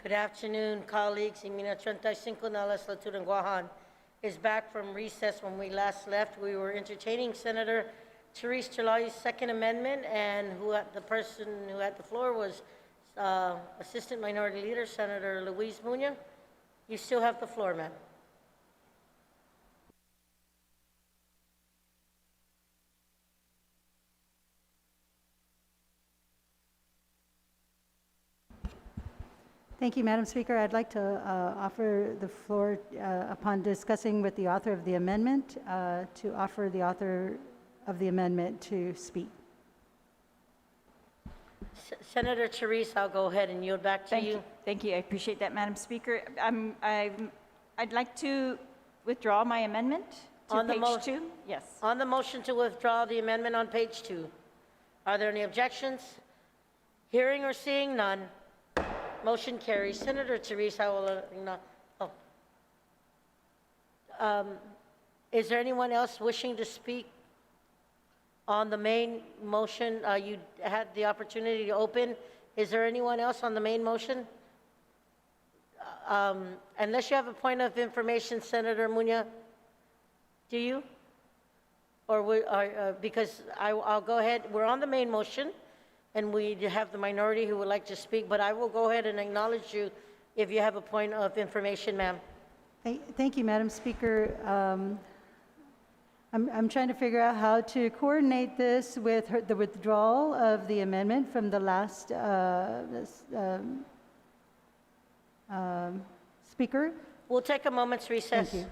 Good afternoon, colleagues. Imina 35 na legislatura in Guam is back from recess. When we last left, we were entertaining Senator Therese Chalawi's second amendment, and the person who had the floor was Assistant Minority Leader Senator Louise Munoz. You still have the floor, ma'am. Thank you, Madam Speaker. I'd like to offer the floor upon discussing with the author of the amendment to offer the author of the amendment to speak. Senator Therese, I'll go ahead and yield back to you. Thank you. I appreciate that, Madam Speaker. I'd like to withdraw my amendment to page 2. Yes. On the motion to withdraw the amendment on page 2, are there any objections? Hearing or seeing none, motion carries. Senator Therese, I will is there anyone else wishing to speak on the main motion? You had the opportunity to open. Is there anyone else on the main motion? Unless you have a point of information, Senator Munoz, do you? Or because I'll go ahead. We're on the main motion, and we have the minority who would like to speak, but I will go ahead and acknowledge you if you have a point of information, ma'am. Thank you, Madam Speaker. I'm trying to figure out how to coordinate this with the withdrawal of the amendment from the last speaker. We'll take a moment's recess. Thank you.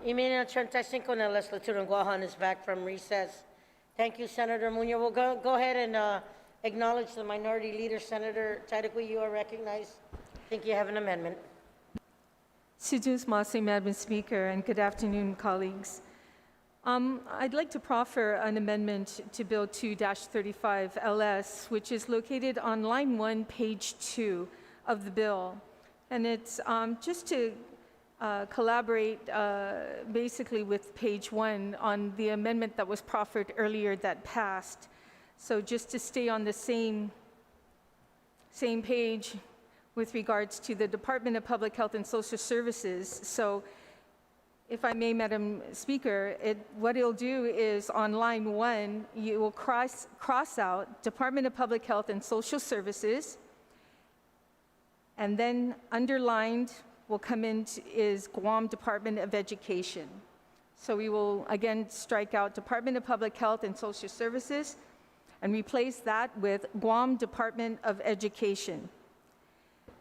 Emilio 35 na legislature ng Guahan is back from recess. Thank you, Senator Munoz. We'll go ahead and acknowledge the minority leader, Senator Tadaqui. You are recognized. I think you have an amendment. Sujus Masi, Madam Speaker, and good afternoon, colleagues. I'd like to proffer an amendment to Bill 2-35 LS, which is located on line 1, page 2 of the bill. And it's just to collaborate basically with page 1 on the amendment that was proffered earlier that passed. So just to stay on the same page with regards to the Department of Public Health and Social Services. So if I may, Madam Speaker, what it'll do is on line 1, you will cross out Department of Public Health and Social Services, and then underlined will come in is Guam Department of Education. So we will again strike out Department of Public Health and Social Services and replace that with Guam Department of Education.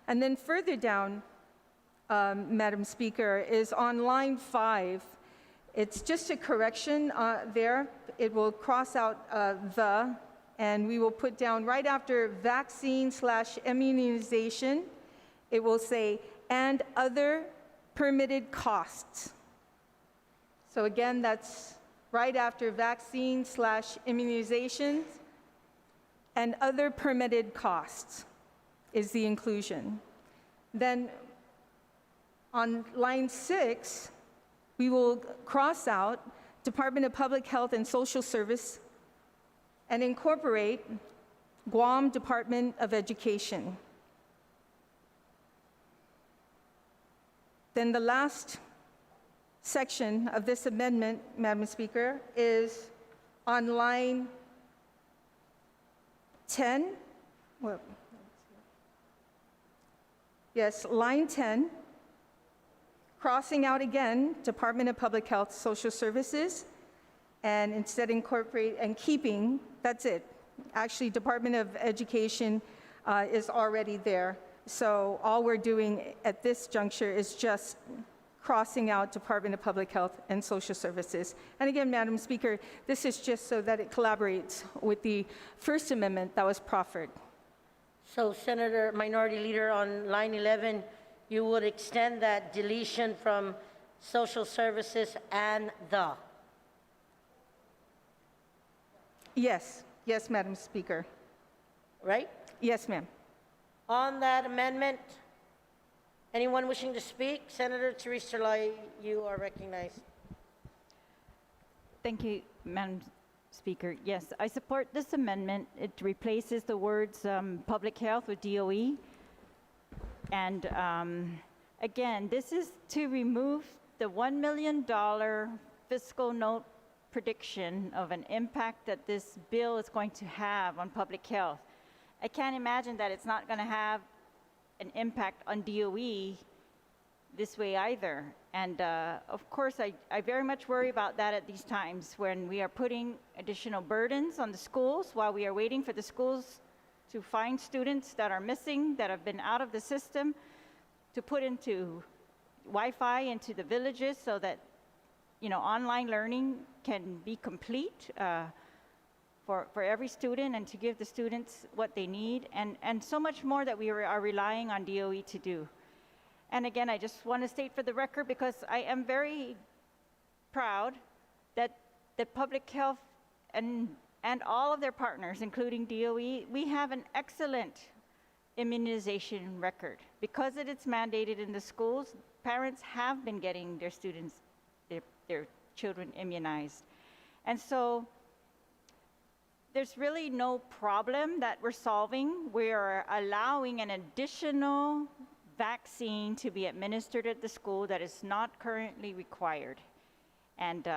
And then further down, Madam Speaker, is on line 5. It's just a correction there. It will cross out and we will put down right after vaccine/immunization, it will say, and other permitted costs. So again, that's right after vaccine/immunizations and other permitted costs is the inclusion. Then on line 6, we will cross out Department of Public Health and Social Service and incorporate Guam Department of Education. Then the last section of this amendment, Madam Speaker, is on line 10. Well, yes, line 10, crossing out again Department of Public Health Social Services, and instead incorporate and keeping, that's it. Actually, Department of Education is already there. So all we're doing at this juncture is just crossing out Department of Public Health and Social Services. And again, Madam Speaker, this is just so that it collaborates with the First Amendment that was proffered. So Senator Minority Leader, on line 11, you would extend that deletion from social services and the. Yes, yes, Madam Speaker. Right? Yes, ma'am. On that amendment, anyone wishing to speak? Senator Therese Terlai, you are recognized. Thank you, Madam Speaker. Yes, I support this amendment. It replaces the words public health with DOE. And again, this is to remove the $1 million fiscal note prediction of an impact that this bill is going to have on public health. I can't imagine that it's not going to have an impact on DOE this way either. And of course, I very much worry about that at these times when we are putting additional burdens on the schools while we are waiting for the schools to find students that are missing, that have been out of the system, to put into Wi-Fi into the villages so that, you know, online learning can be complete for every student and to give the students what they need, and so much more that we are relying on DOE to do. And again, I just want to state for the record, because I am very proud that the public health and all of their partners, including DOE, we have an excellent immunization record. Because it's mandated in the schools, parents have been getting their students, their children immunized. And so there's really no problem that we're solving. We're allowing an additional vaccine to be administered at the school that is not currently required. And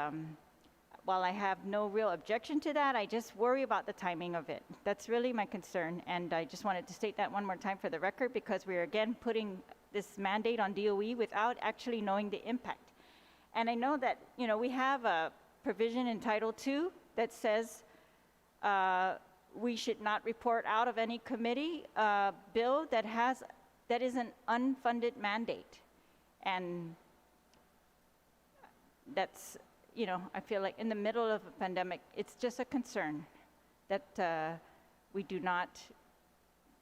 while I have no real objection to that, I just worry about the timing of it. That's really my concern. And I just wanted to state that one more time for the record, because we're again putting this mandate on DOE without actually knowing the impact. And I know that, you know, we have a provision in Title II that says we should not report out of any committee bill that is an unfunded mandate. And that's, I feel like in the middle of a pandemic, it's just a concern that we do not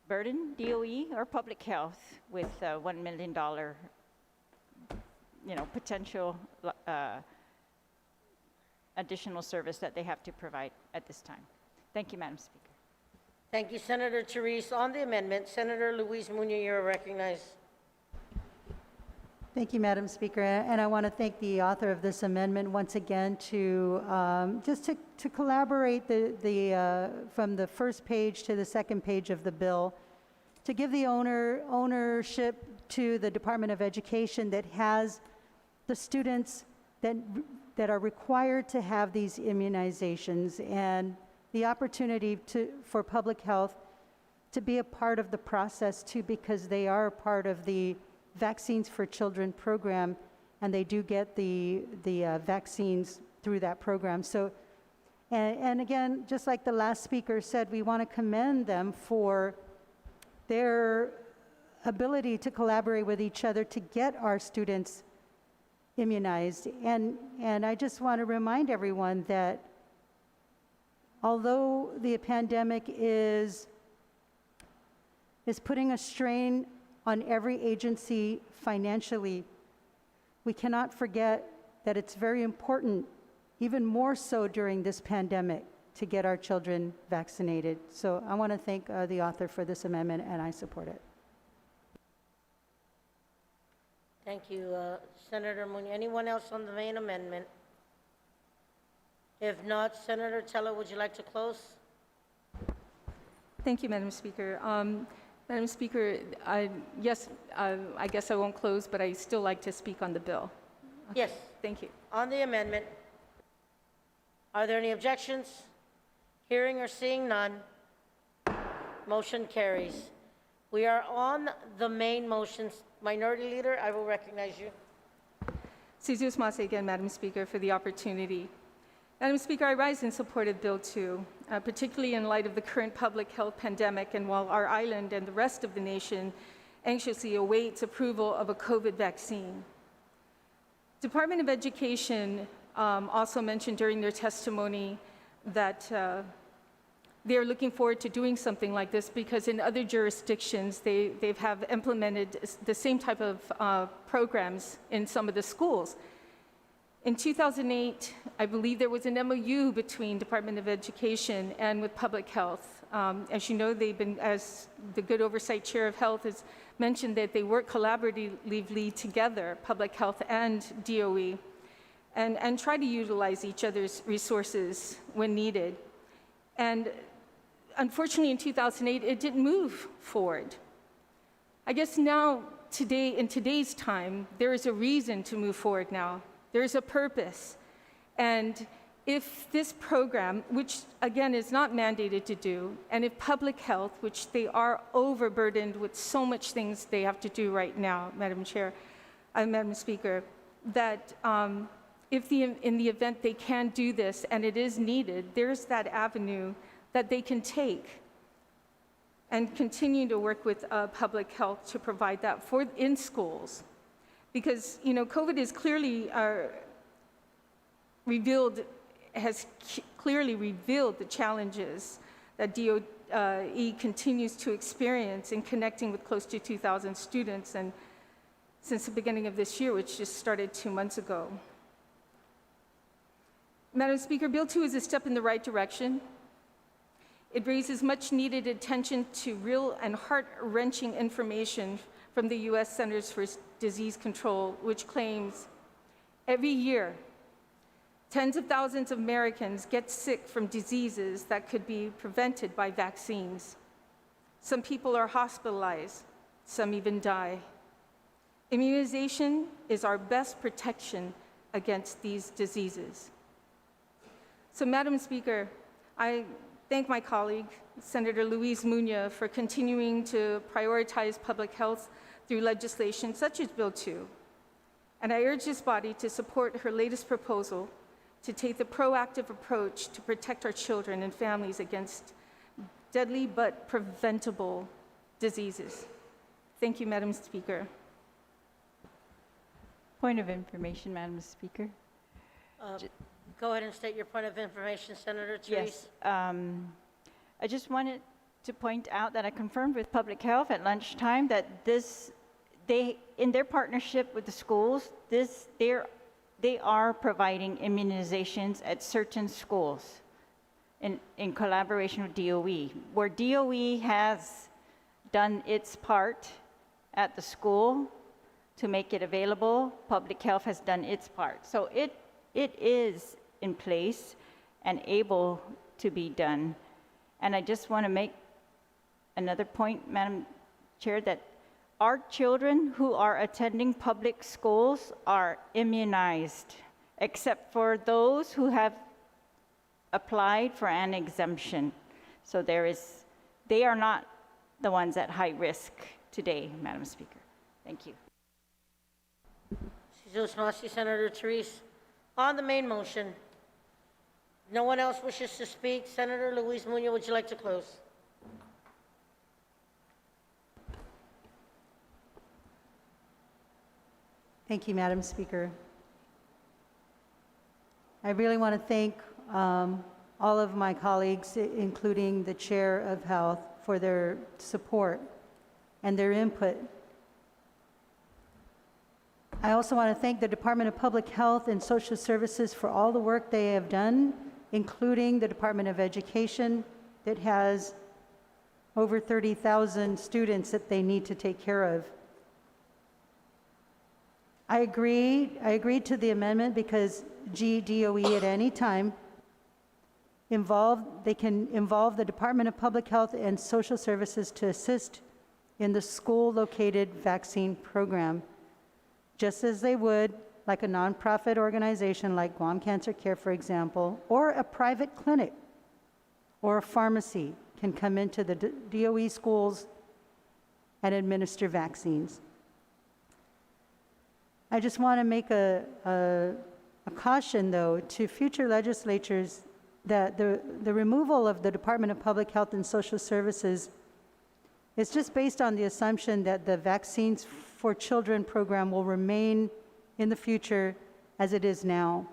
burden DOE or public health with $1 million, potential additional service that they have to provide at this time. Thank you, Madam Speaker. Thank you, Senator Therese. On the amendment, Senator Louise Munoz, you're recognized. Thank you, Madam Speaker. And I want to thank the author of this amendment once again to to collaborate from the first page to the second page of the bill, to give the ownership to the Department of Education that has the students that are required to have these immunizations, and the opportunity for public health to be a part of the process too, because they are a part of the Vaccines for Children program, and they do get the vaccines through that program. So, and again, just like the last speaker said, we want to commend them for their ability to collaborate with each other to get our students immunized. And I just want to remind everyone that although the pandemic is putting a strain on every agency financially, we cannot forget that it's very important, even more so during this pandemic, to get our children vaccinated. So I want to thank the author for this amendment, and I support it. Thank you, Senator Munoz. Anyone else on the main amendment? If not, Senator Teller, would you like to close? Thank you, Madam Speaker. Madam Speaker, yes, I guess I won't close, but I still like to speak on the bill. Okay. Yes. Thank you. On the amendment, are there any objections? Hearing or seeing none, motion carries. We are on the main motions. Minority Leader, I will recognize you. Jesus Mase again, Madam Speaker, for the opportunity. Madam Speaker, I rise in support of Bill 2, particularly in light of the current public health pandemic, and while our island and the rest of the nation anxiously awaits approval of a COVID vaccine. Department of Education also mentioned during their testimony that they're looking forward to doing something like this because in other jurisdictions, they have implemented the same type of programs in some of the schools. In 2008, I believe there was an MOU between Department of Education and with Public Health. As you know, as the good oversight chair of health has mentioned, that they work collaboratively together, Public Health and DOE, and try to utilize each other's resources when needed. And unfortunately, in 2008, it didn't move forward. I guess now, in today's time, there is a reason to move forward now. There is a purpose. And if this program, which again is not mandated to do, and if public health, which they are overburdened with so much things they have to do right now, Madam Speaker, that in the event they can do this and it is needed, there's that avenue that they can take and continue to work with public health to provide that in schools. Because, COVID is clearly has clearly revealed the challenges that DOE continues to experience in connecting with close to 2,000 students, and since the beginning of this year, which just started 2 months ago. Madam Speaker, Bill 2 is a step in the right direction. It raises much needed attention to real and heart-wrenching information from the U.S. Centers for Disease Control, which claims every year, tens of thousands of Americans get sick from diseases that could be prevented by vaccines. Some people are hospitalized, some even die. Immunization is our best protection against these diseases. So, Madam Speaker, I thank my colleague, Senator Louise Munoz, for continuing to prioritize public health through legislation such as Bill 2. And I urge this body to support her latest proposal to take the proactive approach to protect our children and families against deadly but preventable diseases. Thank you, Madam Speaker. Point of information, Madam Speaker. Go ahead and state your point of information, Senator Therese. Yes. I just wanted to point out that I confirmed with Public Health at lunchtime that in their partnership with the schools, they are providing immunizations at certain schools in collaboration with DOE. Where DOE has done its part at the school to make it available, Public Health has done its part. So it is in place and able to be done. And I just want to make another point, Madam Chair, that our children who are attending public schools are immunized, except for those who have applied for an exemption. So they are not the ones at high risk today, Madam Speaker. Thank you. Senator Therese. On the main motion, no one else wishes to speak. Senator Louise Munoz, would you like to close? Thank you, Madam Speaker. I really want to thank all of my colleagues, including the Chair of Health, for their support and their input. I also want to thank the Department of Public Health and Social Services for all the work they have done, including the Department of Education that has over 30,000 students that they need to take care of. I agreed to the amendment because GDOE at any time they can involve the Department of Public Health and Social Services to assist in the school-located vaccine program, just as they would like a nonprofit organization like Guam Cancer Care, for example, or a private clinic or a pharmacy can come into the DOE schools and administer vaccines. I just want to make a caution, though, to future legislatures that the removal of the Department of Public Health and Social Services is just based on the assumption that the Vaccines for Children program will remain in the future as it is now,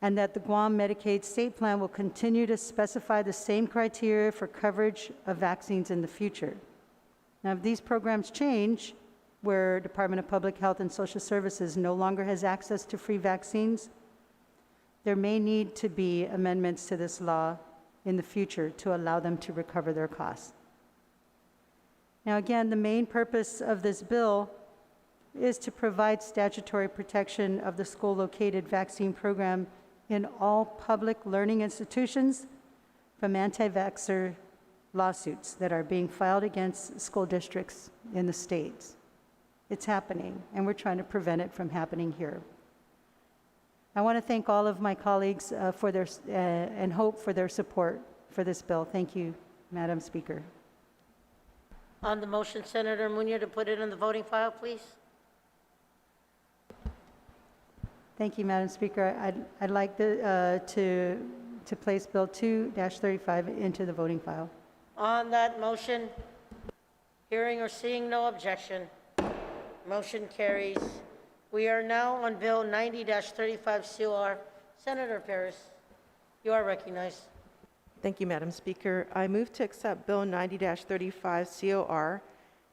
and that the Guam Medicaid state plan will continue to specify the same criteria for coverage of vaccines in the future. Now, if these programs change, where Department of Public Health and Social Services no longer has access to free vaccines, there may need to be amendments to this law in the future to allow them to recover their costs. Now, again, the main purpose of this bill is to provide statutory protection of the school-located vaccine program in all public learning institutions from anti-vaxxer lawsuits that are being filed against school districts in the states. It's happening, and we're trying to prevent it from happening here. I want to thank all of my colleagues for their and hope for their support for this bill. Thank you, Madam Speaker. On the motion, Senator Munoz, to put it in the voting file, please. Thank you, Madam Speaker. I'd like to place Bill 2-35 into the voting file. On that motion, hearing or seeing no objection, motion carries. We are now on Bill 90-35 COR. Senator Paris, you are recognized. Thank you, Madam Speaker. I move to accept Bill 90-35 COR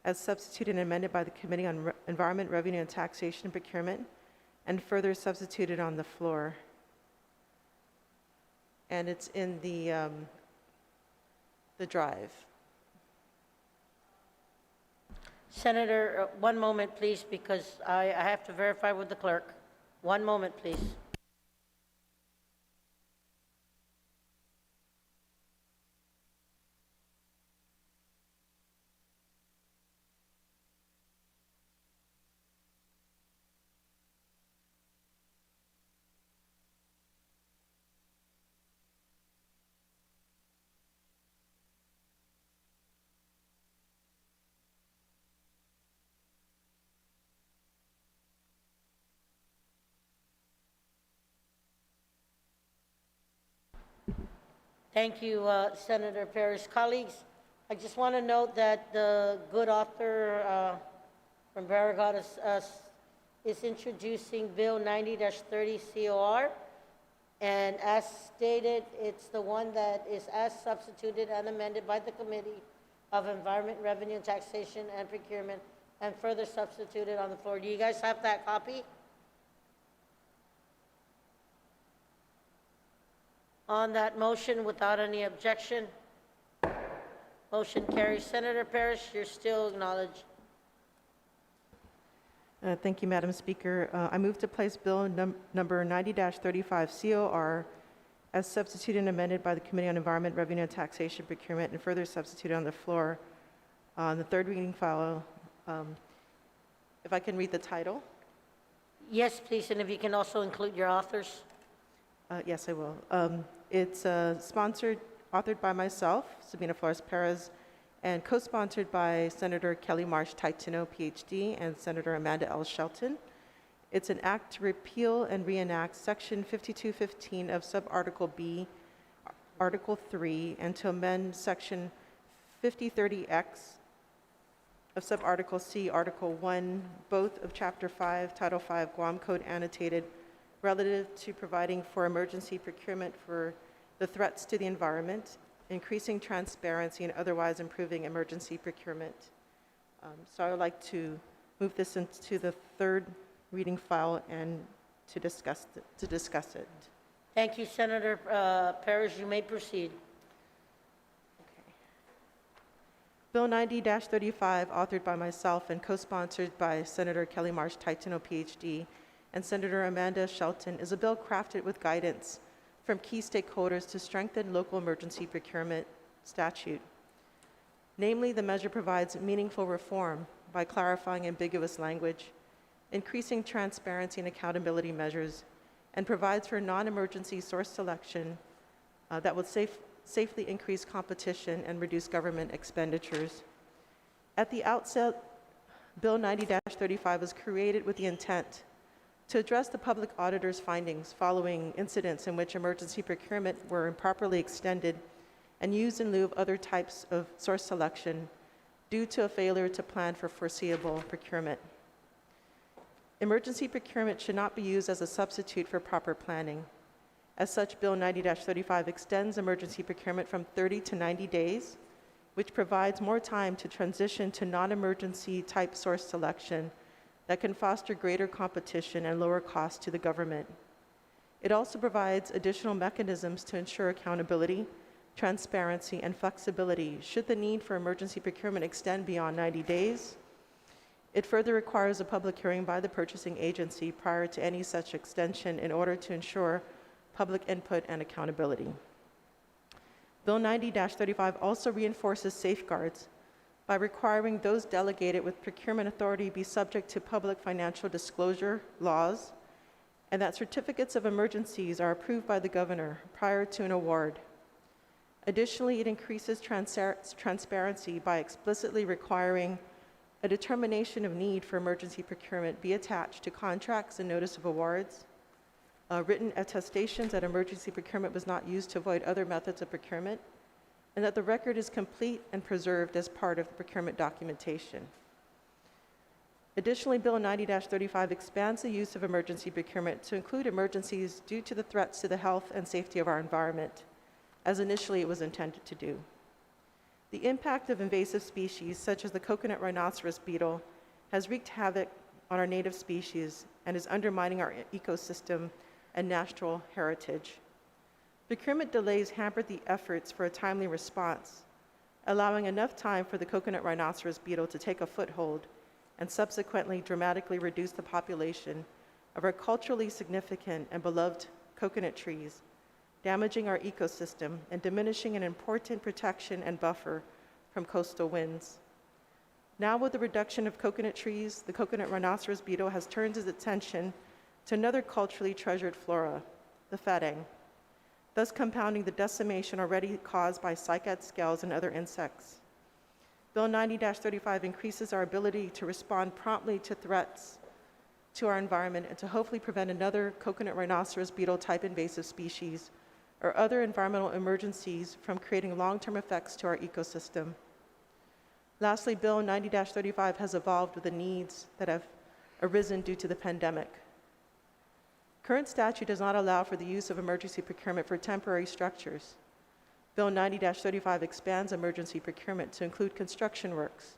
as substituted and amended by the Committee on Environment, Revenue, and Taxation Procurement, and further substituted on the floor. And it's in the drive. Senator, one moment, please, because I have to verify with the clerk. One moment, please. Thank you, Senator Paris. Colleagues, I just want to note that the good author from Barragata is introducing Bill 90-30 COR. And as stated, it's the one that is as substituted and amended by the Committee of Environment, Revenue, and Taxation and Procurement, and further substituted on the floor. Do you guys have that copy? On that motion, without any objection, motion carries. Senator Parrish, you're still acknowledged. Thank you, Madam Speaker. I move to place Bill number 90-35 COR as substituted and amended by the Committee on Environment, Revenue, and Taxation Procurement, and further substituted on the floor on the third reading file. If I can read the title? Yes, please, and if you can also include your authors. Yes, I will. It's authored by myself, Sabina Flores Perez, and co-sponsored by Senator Kelly Marsh Taitino, PhD, and Senator Amanda L. Shelton. It's an act to repeal and reenact Section 5215 of Subarticle B, Article 3, and to amend Section 5030X of Subarticle C, Article 1, both of Chapter 5, Title 5, Guam Code Annotated, relative to providing for emergency procurement for the threats to the environment, increasing transparency, and otherwise improving emergency procurement. So I would like to move this into the third reading file and to discuss it. Thank you, Senator Parrish. You may proceed. Okay. Bill 90-35, authored by myself and co-sponsored by Senator Kelly Marsh Taitino, PhD, and Senator Amanda Shelton, is a bill crafted with guidance from key stakeholders to strengthen local emergency procurement statute. Namely, the measure provides meaningful reform by clarifying ambiguous language, increasing transparency and accountability measures, and provides for non-emergency source selection that would safely increase competition and reduce government expenditures. At the outset, Bill 90-35 was created with the intent to address the public auditor's findings following incidents in which emergency procurement were improperly extended and used in lieu of other types of source selection due to a failure to plan for foreseeable procurement. Emergency procurement should not be used as a substitute for proper planning. As such, Bill 90-35 extends emergency procurement from 30 to 90 days, which provides more time to transition to non-emergency type source selection that can foster greater competition and lower costs to the government. It also provides additional mechanisms to ensure accountability, transparency, and flexibility should the need for emergency procurement extend beyond 90 days. It further requires a public hearing by the purchasing agency prior to any such extension in order to ensure public input and accountability. Bill 90-35 also reinforces safeguards by requiring those delegated with procurement authority be subject to public financial disclosure laws, and that certificates of emergencies are approved by the governor prior to an award. Additionally, it increases transparency by explicitly requiring a determination of need for emergency procurement be attached to contracts and notice of awards, written attestations that emergency procurement was not used to avoid other methods of procurement, and that the record is complete and preserved as part of the procurement documentation. Additionally, Bill 90-35 expands the use of emergency procurement to include emergencies due to the threats to the health and safety of our environment, as initially it was intended to do. The impact of invasive species, such as the coconut rhinoceros beetle, has wreaked havoc on our native species and is undermining our ecosystem and natural heritage. Procurement delays hampered the efforts for a timely response, allowing enough time for the coconut rhinoceros beetle to take a foothold and subsequently dramatically reduce the population of our culturally significant and beloved coconut trees, damaging our ecosystem and diminishing an important protection and buffer from coastal winds. Now, with the reduction of coconut trees, the coconut rhinoceros beetle has turned its attention to another culturally treasured flora, the fatang, thus compounding the decimation already caused by cycad scales and other insects. Bill 90-35 increases our ability to respond promptly to threats to our environment and to hopefully prevent another coconut rhinoceros beetle type invasive species or other environmental emergencies from creating long-term effects to our ecosystem. Lastly, Bill 90-35 has evolved with the needs that have arisen due to the pandemic. Current statute does not allow for the use of emergency procurement for temporary structures. Bill 90-35 expands emergency procurement to include construction works,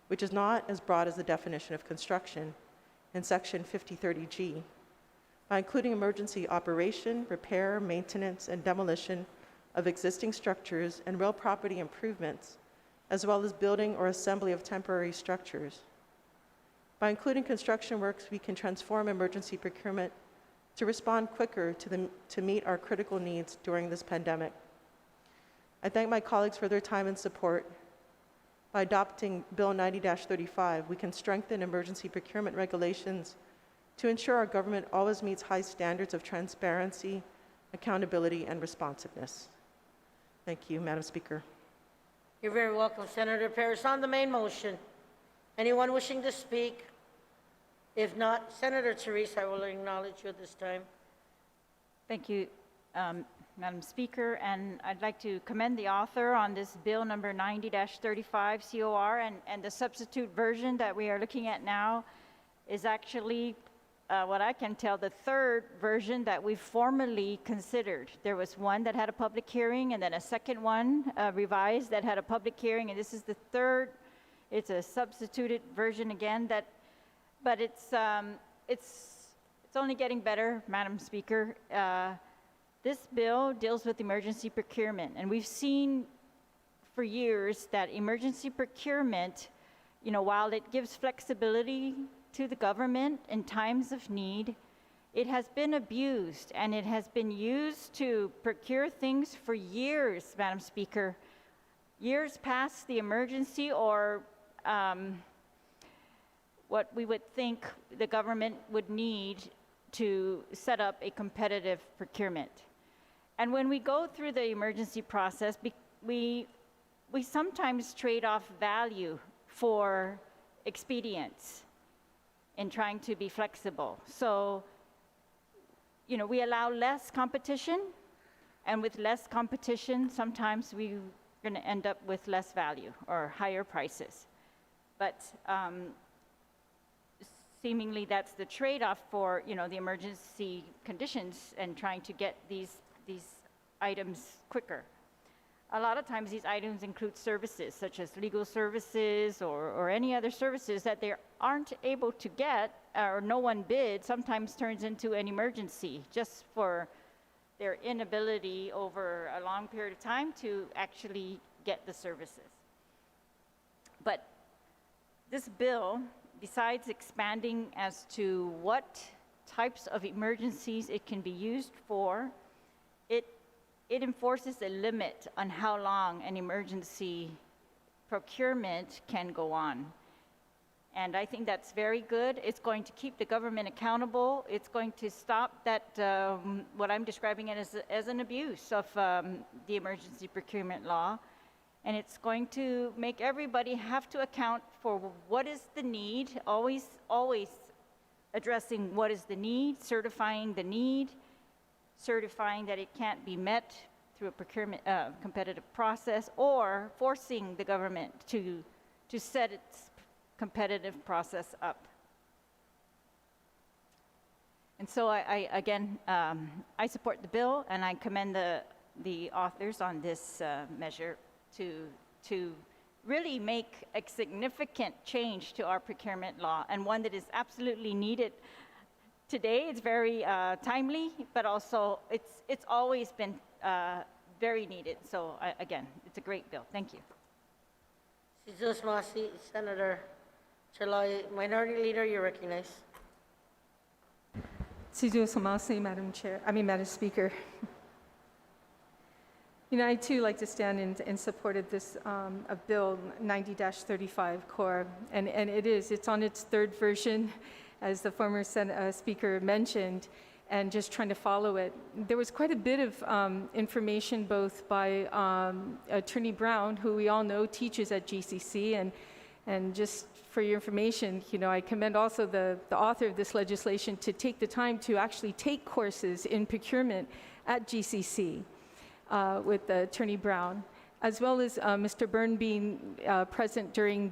which is not as broad as the definition of construction in Section 5030G. By including emergency operation, repair, maintenance, and demolition of existing structures and real property improvements, as well as building or assembly of temporary structures. By including construction works, we can transform emergency procurement to respond quicker to meet our critical needs during this pandemic. I thank my colleagues for their time and support. By adopting Bill 90-35, we can strengthen emergency procurement regulations to ensure our government always meets high standards of transparency, accountability, and responsiveness. Thank you, Madam Speaker. You're very welcome, Senator Paris. On the main motion, anyone wishing to speak? If not, Senator Therese, I will acknowledge you at this time. Thank you, Madam Speaker, and I'd like to commend the author on this bill number 90-35 COR, and the substitute version that we are looking at now is actually, what I can tell, the third version that we formally considered. There was one that had a public hearing, and then a second one revised that had a public hearing, and this is the third. It's a substituted version again, but it's only getting better, Madam Speaker. This bill deals with emergency procurement, and we've seen for years that emergency procurement, while it gives flexibility to the government in times of need, it has been abused, and it has been used to procure things for years, Madam Speaker, years past the emergency or what we would think the government would need to set up a competitive procurement. And when we go through the emergency process, we sometimes trade off value for expedience in trying to be flexible. So, we allow less competition, and with less competition, sometimes we're going to end up with less value or higher prices. But seemingly that's the trade-off for, the emergency conditions and trying to get these items quicker. A lot of times these items include services such as legal services or any other services that they aren't able to get or no one bid, sometimes turns into an emergency just for their inability over a long period of time to actually get the services. But this bill, besides expanding as to what types of emergencies it can be used for, it enforces a limit on how long an emergency procurement can go on. And I think that's very good. It's going to keep the government accountable. It's going to stop that, what I'm describing it as an abuse of the emergency procurement law. And it's going to make everybody have to account for what is the need, always addressing what is the need, certifying the need, certifying that it can't be met through a procurement competitive process, or forcing the government to set its competitive process up. And so I support the bill, and I commend the authors on this measure to really make a significant change to our procurement law, and one that is absolutely needed today. It's very timely, but also it's always been very needed. So again, it's a great bill. Thank you. Jesus Masi, Senator Chaloy, Minority Leader, you're recognized. Madam Speaker. I too like to stand in support of this of Bill 90-35 core, and it's on its third version, as the former speaker mentioned, and just trying to follow it. There was quite a bit of information both by Attorney Brown, who we all know teaches at GCC, and just for your information, I commend also the author of this legislation to take the time to actually take courses in procurement at GCC with Attorney Brown, as well as Mr. Byrne being present during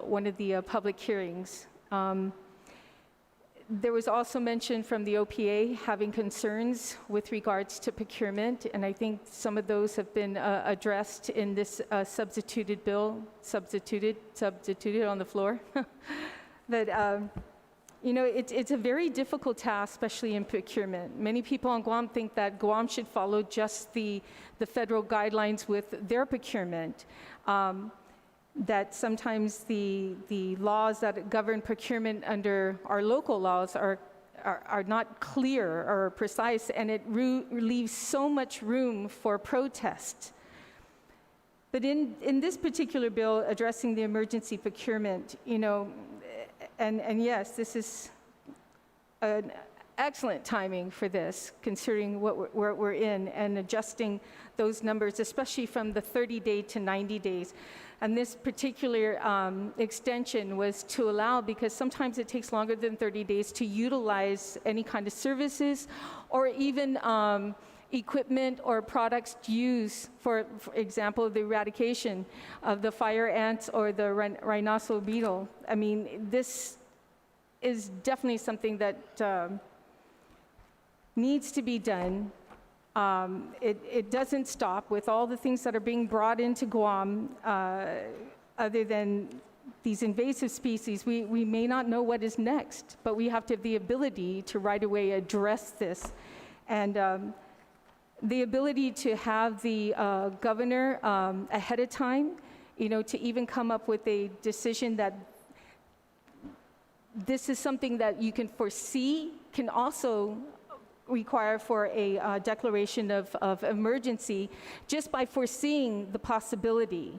one of the public hearings. There was also mention from the OPA having concerns with regards to procurement, and I think some of those have been addressed in this substituted bill, substituted on the floor. But, you know, it's a very difficult task, especially in procurement. Many people on Guam think that Guam should follow just the federal guidelines with their procurement. That sometimes the laws that govern procurement under our local laws are not clear or precise, and it leaves so much room for protest. But in this particular bill addressing the emergency procurement, you know, and yes, this is an excellent timing for this, considering where we're in and adjusting those numbers, especially from the 30-day to 90 days. And this particular extension was to allow, because sometimes it takes longer than 30 days to utilize any kind of services or even equipment or products used for example, the eradication of the fire ants or the rhinoceros beetle. I mean, this is definitely something that needs to be done. It doesn't stop with all the things that are being brought into Guam, other than these invasive species. We may not know what is next, but we have to have the ability to right away address this. And the ability to have the governor ahead of time, you know, to even come up with a decision that this is something that you can foresee, can also require for a declaration of emergency just by foreseeing the possibility.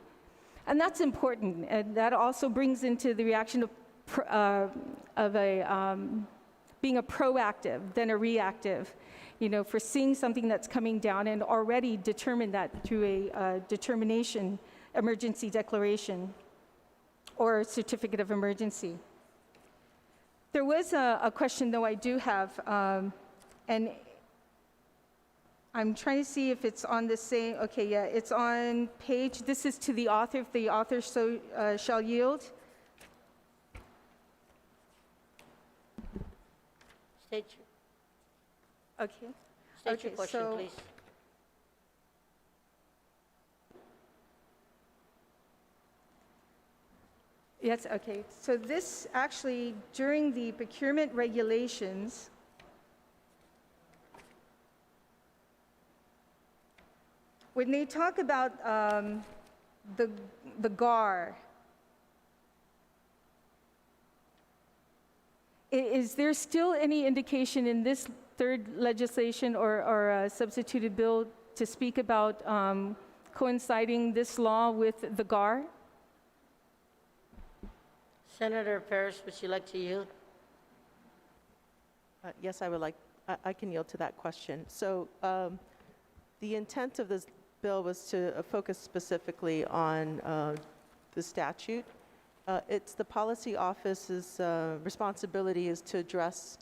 And that's important. And that also brings into the reaction of being a proactive than a reactive. You know, foreseeing something that's coming down and already determine that through a determination, emergency declaration, or certificate of emergency. There was a question, though, I do have, and I'm trying to see if it's on the same, okay, yeah, it's on page, this is to the author, if the author so shall yield. State Okay. your question, please. Yes, okay. So this actually, during the procurement regulations, when they talk about the GAR, is there still any indication in this third legislation or substituted bill to speak about coinciding this law with the GAR? Senator Paris, would you like to yield? Yes, I would like, I can yield to that question. So the intent of this bill was to focus specifically on the statute. It's the policy office's responsibility is to address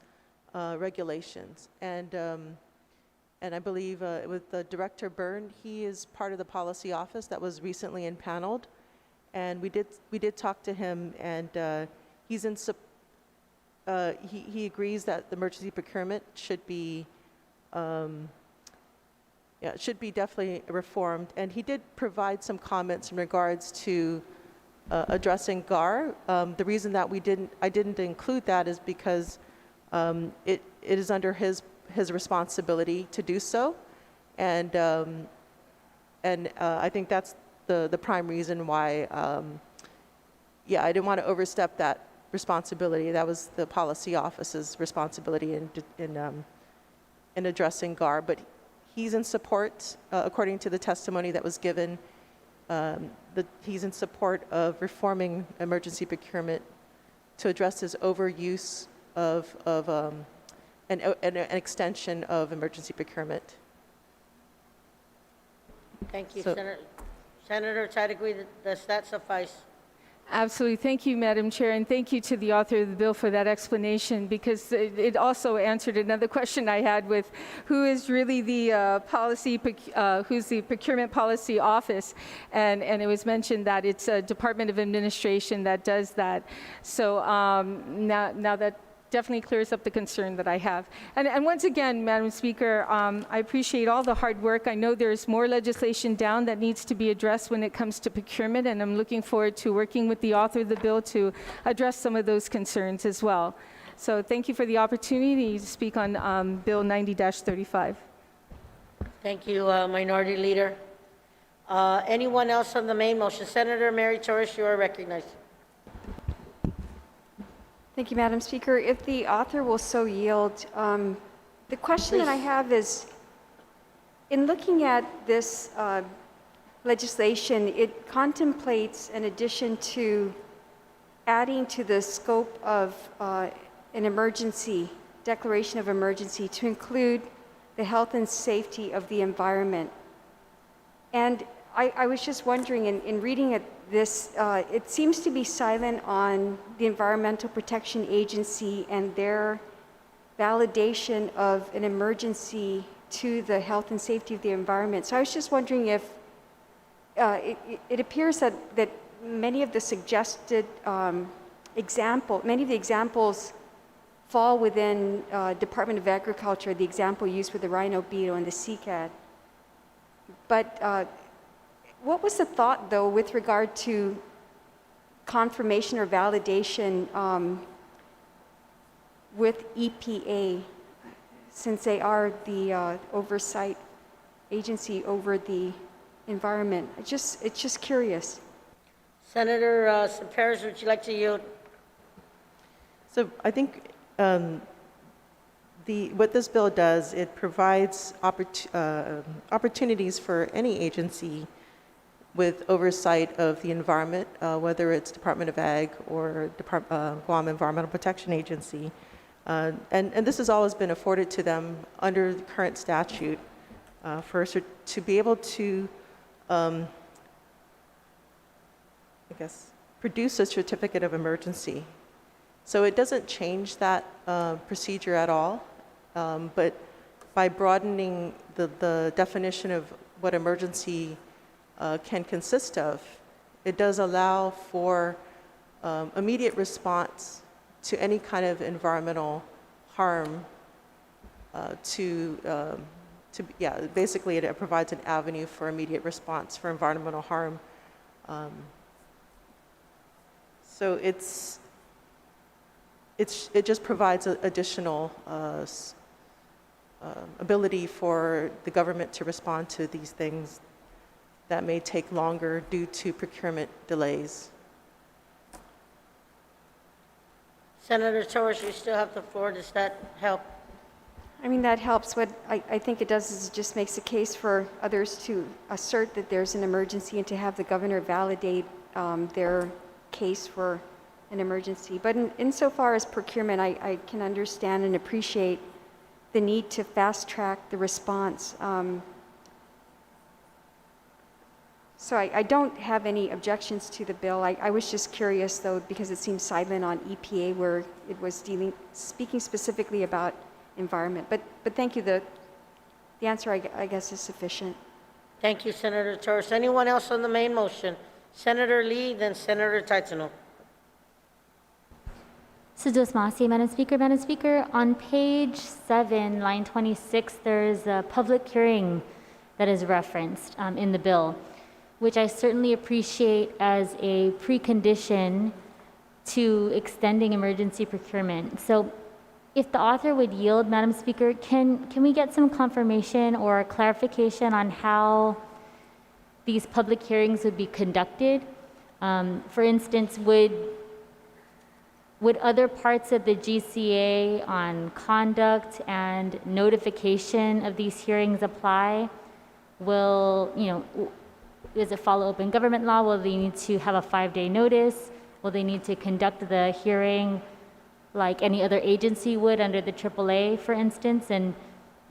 regulations. And I believe with Director Byrne, he is part of the policy office that was recently impaneled. And we did talk to him, and he's in he agrees that the emergency procurement should be definitely reformed. And he did provide some comments in regards to addressing GAR. The reason that I didn't include that is because it is under his responsibility to do so, and I think that's the prime reason why. I didn't want to overstep that responsibility. That was the policy office's responsibility in addressing GAR, but he's in support, according to the testimony that was given. He's in support of reforming emergency procurement to address his overuse of an extension of emergency procurement. Thank you, So- Senator Chadwick, does that suffice? Absolutely. Thank you, Madam Chair, and thank you to the author of the bill for that explanation, because it also answered another question I had with who is really the who's the procurement policy office, and it was mentioned that it's a Department of Administration that does that. So now that definitely clears up the concern that I have. And once again, Madam Speaker, I appreciate all the hard work. I know there's more legislation down that needs to be addressed when it comes to procurement, and I'm looking forward to working with the author of the bill to address some of those concerns as well. So thank you for the opportunity to speak on Bill 90-35. Thank you, Minority Leader. Anyone else on the main motion? Senator Mary Torres, you are recognized. Thank you, Madam Speaker. If the author will so yield, the question that I have is, in looking at this legislation, it contemplates an addition to adding to the scope of an emergency, declaration of emergency, to include the health and safety of the environment. And I was just wondering, in reading this, it seems to be silent on the Environmental Protection Agency and their validation of an emergency to the health and safety of the environment. So I was just wondering if it appears that many of the suggested many of the examples fall within Department of Agriculture, the example used with the rhino beetle and the CCAD. But what was the thought, though, with regard to confirmation or validation with EPA, since they are the oversight agency over the environment? It's just curious. Senator Perez, would you like to yield? So I think what this bill does, it provides opportunities for any agency with oversight of the environment, whether it's Department of Ag or Guam Environmental Protection Agency. And this has always been afforded to them under the current statute to be able to, produce a certificate of emergency. So it doesn't change that procedure at all, but by broadening the definition of what emergency can consist of, it does allow for immediate response to any kind of environmental harm. Basically, it provides an avenue for immediate response for environmental harm. So it just provides additional ability for the government to respond to these things that may take longer due to procurement delays. Senator Torres, you still have the floor. Does that help? I mean, that helps. What I think it does is it just makes a case for others to assert that there's an emergency and to have the governor validate their case for an emergency. But insofar as procurement, I can understand and appreciate the need to fast track the response. So I don't have any objections to the bill. I was just curious, though, because it seems silent on EPA, where it was speaking specifically about environment. But thank you. The answer, I guess, is sufficient. Thank you, Senator Torres. Anyone else on the main motion? Senator Lee, then Senator Taitano. Sujos Masi, Madam Speaker. Madam Speaker, on page 7, line 26, there's a public hearing that is referenced in the bill, which I certainly appreciate as a precondition to extending emergency procurement. So if the author would yield, Madam Speaker, can we get some confirmation or clarification on how these public hearings would be conducted? For instance, would other parts of the GCA on conduct and notification of these hearings apply? Does it follow open government law? Will they need to have a 5-day notice? Will they need to conduct the hearing like any other agency would under the AAA, for instance? And,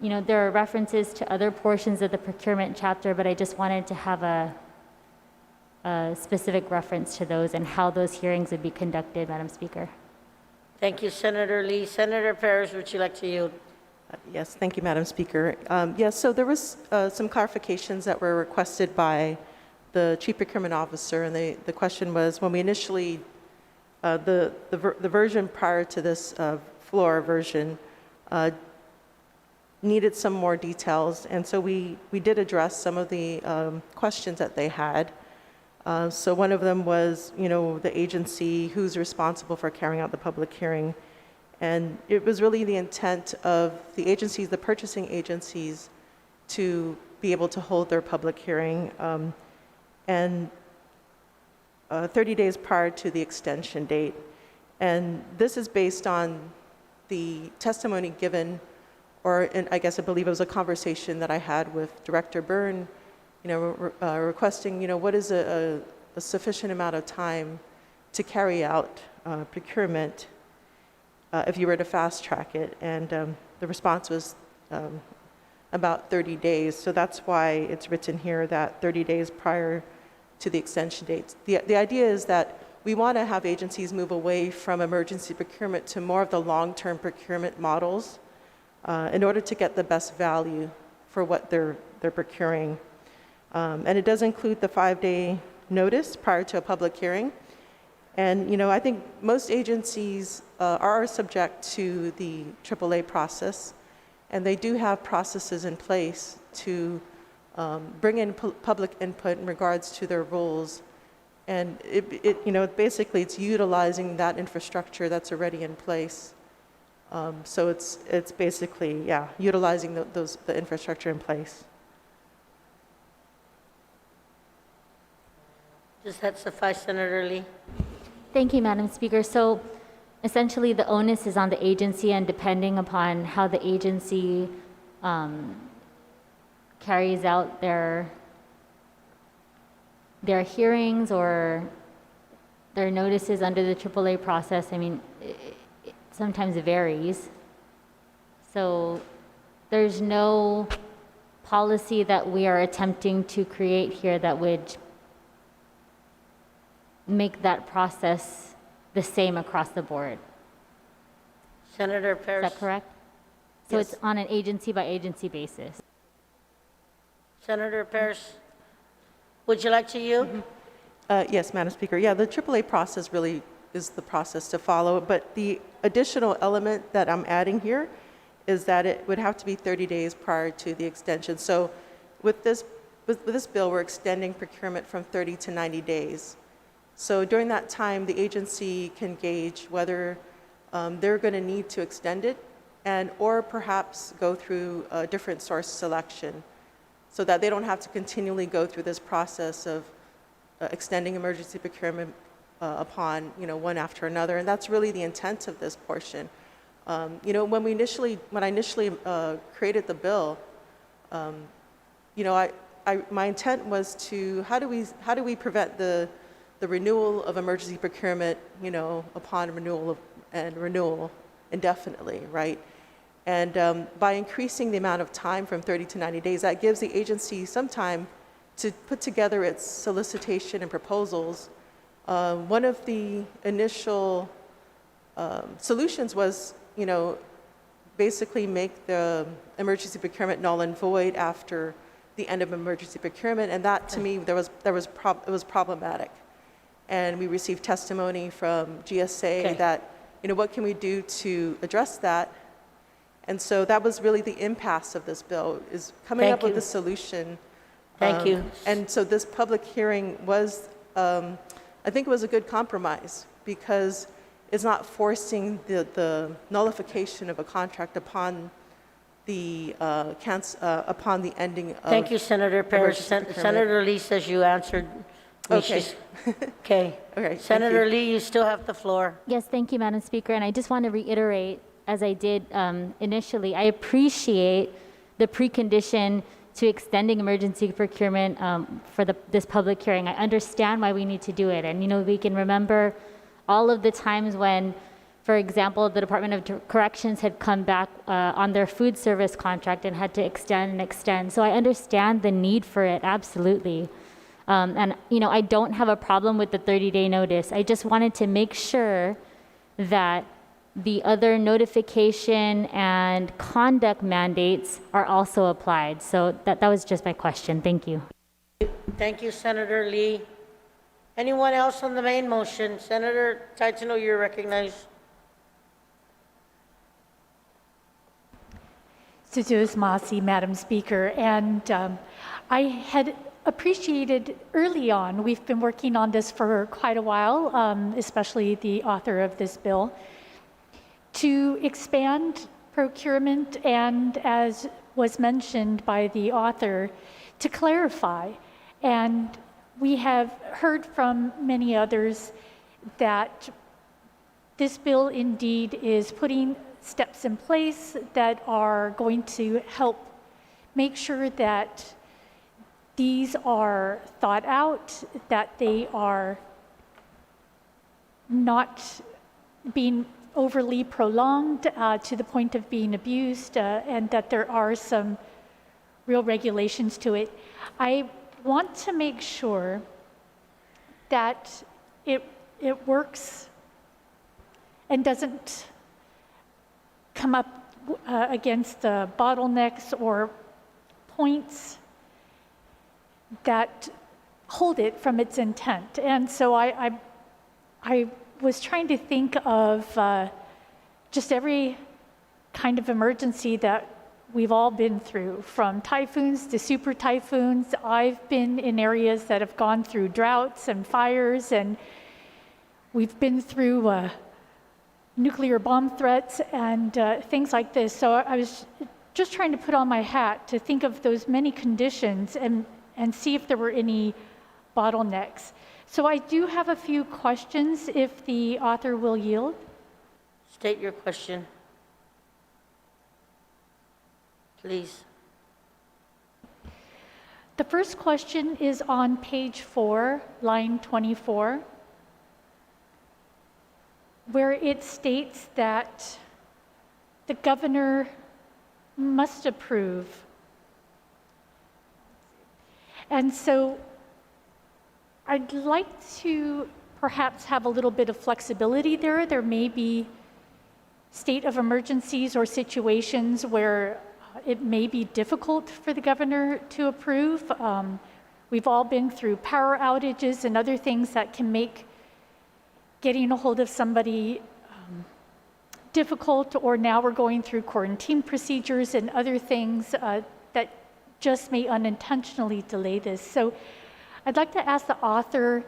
there are references to other portions of the procurement chapter, but I just wanted to have a specific reference to those and how those hearings would be conducted, Madam Speaker. Thank you, Senator Lee. Senator Perez, would you like to yield? Yes, thank you, Madam Speaker. Yes, so there was some clarifications that were requested by the Chief Procurement Officer, and the question was, when we initially, the version prior to this floor version needed some more details, and so we did address some of the questions that they had. So one of them was, the agency, who's responsible for carrying out the public hearing. And it was really the intent of the agencies, the purchasing agencies, to be able to hold their public hearing and 30 days prior to the extension date. And this is based on the testimony given, I believe it was a conversation that I had with Director Byrne, requesting, what is a sufficient amount of time to carry out procurement if you were to fast track it. And the response was about 30 days. So that's why it's written here that 30 days prior to the extension dates. The idea is that we want to have agencies move away from emergency procurement to more of the long-term procurement models in order to get the best value for what they're procuring. And it does include the 5-day notice prior to a public hearing. And, I think most agencies are subject to the AAA process, and they do have processes in place to bring in public input in regards to their rules. And basically it's utilizing that infrastructure that's already in place. So it's basically, utilizing the infrastructure in place. Does that suffice, Senator Lee? Thank you, Madam Speaker. So essentially, the onus is on the agency, and depending upon how the agency carries out their hearings or their notices under the AAA process, sometimes it varies. So there's no policy that we are attempting to create here that would make that process the same across the board. Senator Is Paris? that correct? So Yes. it's on an agency-by-agency basis. Senator Paris, would you like to yield? Yes, Madam Speaker. Yeah, the AAA process really is the process to follow, but the additional element that I'm adding here is that it would have to be 30 days prior to the extension. So with this bill, we're extending procurement from 30 to 90 days. So during that time, the agency can gauge whether they're going to need to extend it or perhaps go through a different source selection so that they don't have to continually go through this process of extending emergency procurement upon, one after another. And that's really the intent of this portion. When I initially created the bill, my intent was to, how do we prevent the renewal of emergency procurement, upon renewal indefinitely, right? And by increasing the amount of time from 30 to 90 days, that gives the agency some time to put together its solicitation and proposals. One of the initial solutions was, basically make the emergency procurement null and void after the end of emergency procurement, and that to me, it was problematic. And we received testimony from GSA that, what can we do to address that? And so that was really the impasse of this bill, is coming up with a solution. Thank you. And so this public hearing was, I think it was a good compromise, because it's not forcing the nullification of a contract upon the ending of. Thank you, Senator Paris. emergency procurement. Senator Lee says you answered. Okay. Okay. Okay, thank Senator you. Lee, you still have the floor. Yes, thank you, Madam Speaker. And I just want to reiterate, as I did initially, I appreciate the precondition to extending emergency procurement for this public hearing. I understand why we need to do it. And, we can remember all of the times when, for example, the Department of Corrections had come back on their food service contract and had to extend and extend. So I understand the need for it, absolutely. And, I don't have a problem with the 30-day notice. I just wanted to make sure that the other notification and conduct mandates are also applied. So that was just my question. Thank you. Thank you, Senator Lee. Anyone else on the main motion? Senator Taitano, you're recognized. Suzu's Masi, Madam Speaker, and I had appreciated early on, we've been working on this for quite a while, especially the author of this bill, to expand procurement and, as was mentioned by the author, to clarify. And we have heard from many others that this bill indeed is putting steps in place that are going to help make sure that these are thought out, that they are not being overly prolonged to the point of being abused, and that there are some real regulations to it. I want to make sure that it works and doesn't come up against bottlenecks or points that hold it from its intent. And so I was trying to think of just every kind of emergency that we've all been through, from typhoons to super typhoons. I've been in areas that have gone through droughts and fires, and we've been through nuclear bomb threats and things like this. So I was just trying to put on my hat to think of those many conditions and see if there were any bottlenecks. So I do have a few questions, if the author will yield. State your question, please. The first question is on page 4, line 24, where it states that the governor must approve. And so I'd like to perhaps have a little bit of flexibility there. There may be state of emergencies or situations where it may be difficult for the governor to approve. We've all been through power outages and other things that can make getting a hold of somebody difficult, or now we're going through quarantine procedures and other things that just may unintentionally delay this. So I'd like to ask the author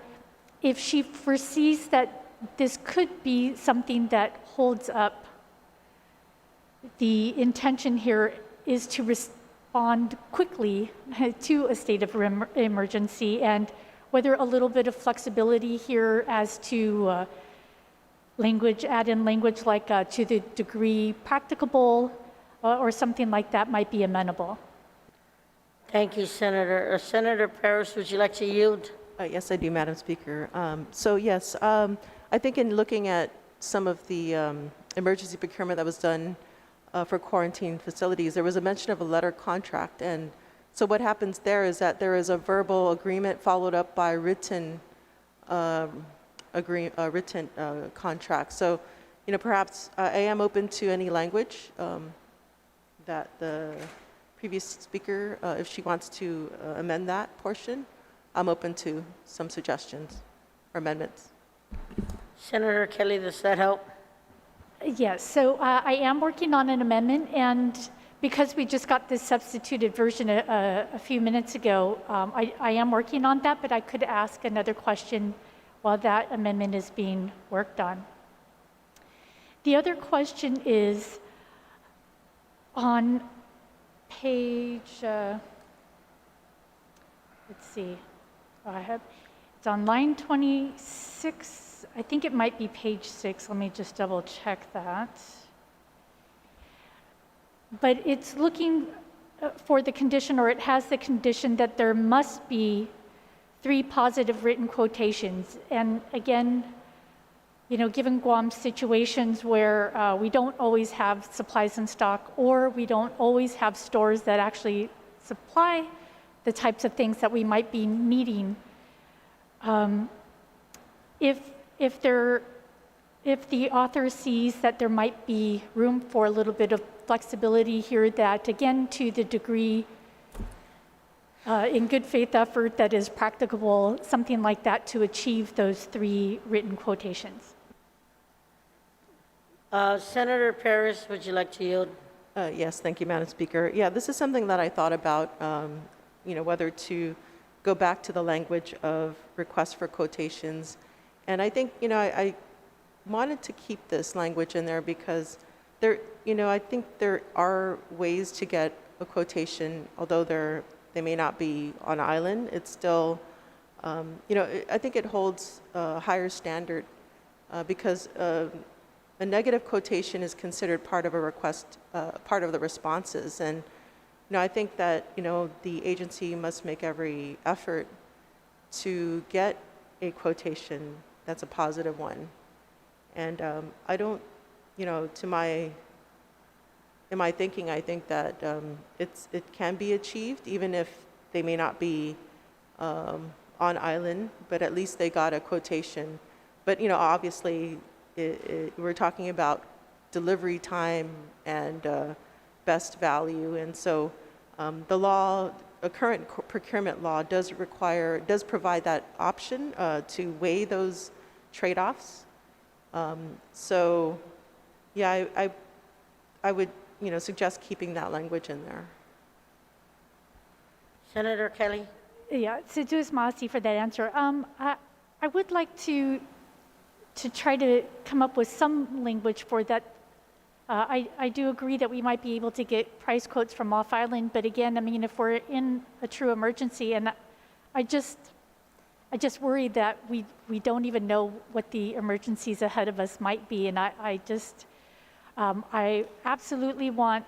if she foresees that this could be something that holds up. The intention here is to respond quickly to a state of emergency, and whether a little bit of flexibility here as to language, add in language like to the degree practicable or something like that might be amenable. Thank you, Senator. Senator Paris, would you like to yield? Yes, I do, Madam Speaker. I think in looking at some of the emergency procurement that was done for quarantine facilities, there was a mention of a letter contract. And so what happens there is that there is a verbal agreement followed up by written contract. So, perhaps I am open to any language that the previous speaker, if she wants to amend that portion, I'm open to some suggestions or amendments. Senator Kelly, does that help? Yes, so I am working on an amendment, and because we just got this substituted version a few minutes ago, I am working on that, but I could ask another question while that amendment is being worked on. The other question is on page, let's see, it's on line 26, I think it might be page 6, let me just double check that. But it's looking for the condition, or it has the condition that there must be 3 positive written quotations. And again, given Guam's situations where we don't always have supplies in stock, or we don't always have stores that actually supply the types of things that we might be needing, if the author sees that there might be room for a little bit of flexibility here, that again, to the degree in good faith effort that is practicable, something like that, to achieve those 3 written quotations. Senator Paris, would you like to yield? Yes, thank you, Madam Speaker. Yeah, this is something that I thought about, whether to go back to the language of request for quotations. And I think, I wanted to keep this language in there because I think there are ways to get a quotation, although they may not be on island. It's still, I think it holds a higher standard because a negative quotation is considered part of a request, part of the responses. And, I think that, the agency must make every effort to get a quotation that's a positive one. And I don't, in my thinking, I think that it can be achieved, even if they may not be on island, but at least they got a quotation. But, obviously, we're talking about delivery time and best value. And so the law, a current procurement law does provide that option to weigh those trade-offs. So, yeah, I would, suggest keeping that language in there. Senator Kelly? Yeah, Seduce Masi for that answer. I would like to try to come up with some language for that. I do agree that we might be able to get price quotes from off island, but again, I mean, if we're in a true emergency, and I just worry that we don't even know what the emergencies ahead of us might be, and I absolutely want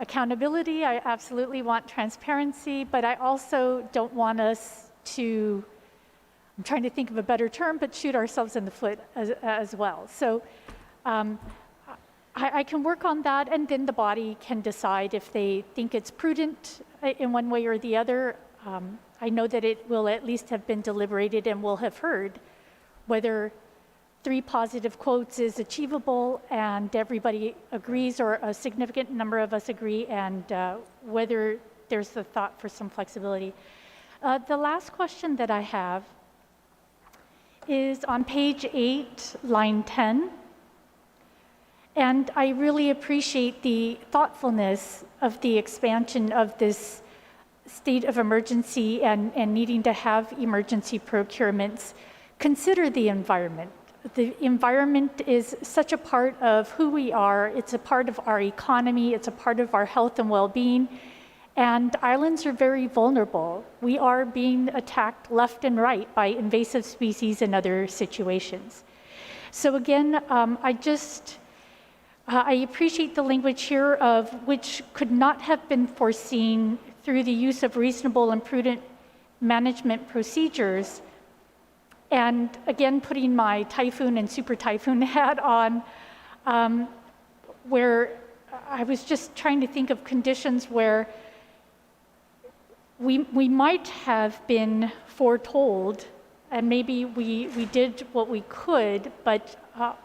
accountability, I absolutely want transparency, but I also don't want us to, I'm trying to think of a better term, but shoot ourselves in the foot as well. So I can work on that, and then the body can decide if they think it's prudent in one way or the other. I know that it will at least have been deliberated and will have heard whether 3 positive quotes is achievable and everybody agrees, or a significant number of us agree, and whether there's the thought for some flexibility. The last question that I have is on page 8, line 10. And I really appreciate the thoughtfulness of the expansion of this state of emergency and needing to have emergency procurements. Consider the environment. The environment is such a part of who we are. It's a part of our economy. It's a part of our health and well-being. And islands are very vulnerable. We are being attacked left and right by invasive species and other situations. So again, I appreciate the language here of which could not have been foreseen through the use of reasonable and prudent management procedures. And again, putting my typhoon and super typhoon hat on, where I was just trying to think of conditions where we might have been foretold, and maybe we did what we could, but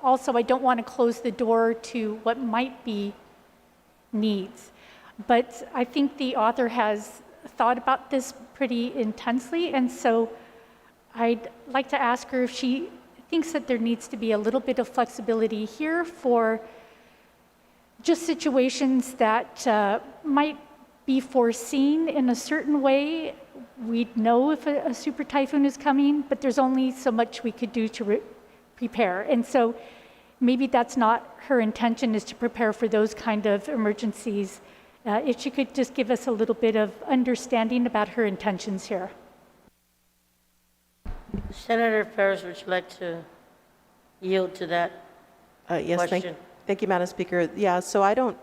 also I don't want to close the door to what might be needs. But I think the author has thought about this pretty intensely, and so I'd like to ask her if she thinks that there needs to be a little bit of flexibility here for just situations that might be foreseen in a certain way. We'd know if a super typhoon is coming, but there's only so much we could do to prepare. And so maybe that's not her intention, is to prepare for those kind of emergencies. If she could just give us a little bit of understanding about her intentions here. Senator Ferris, would you like to yield to that Yes, question? thank you, Madam Speaker. Yeah, so I don't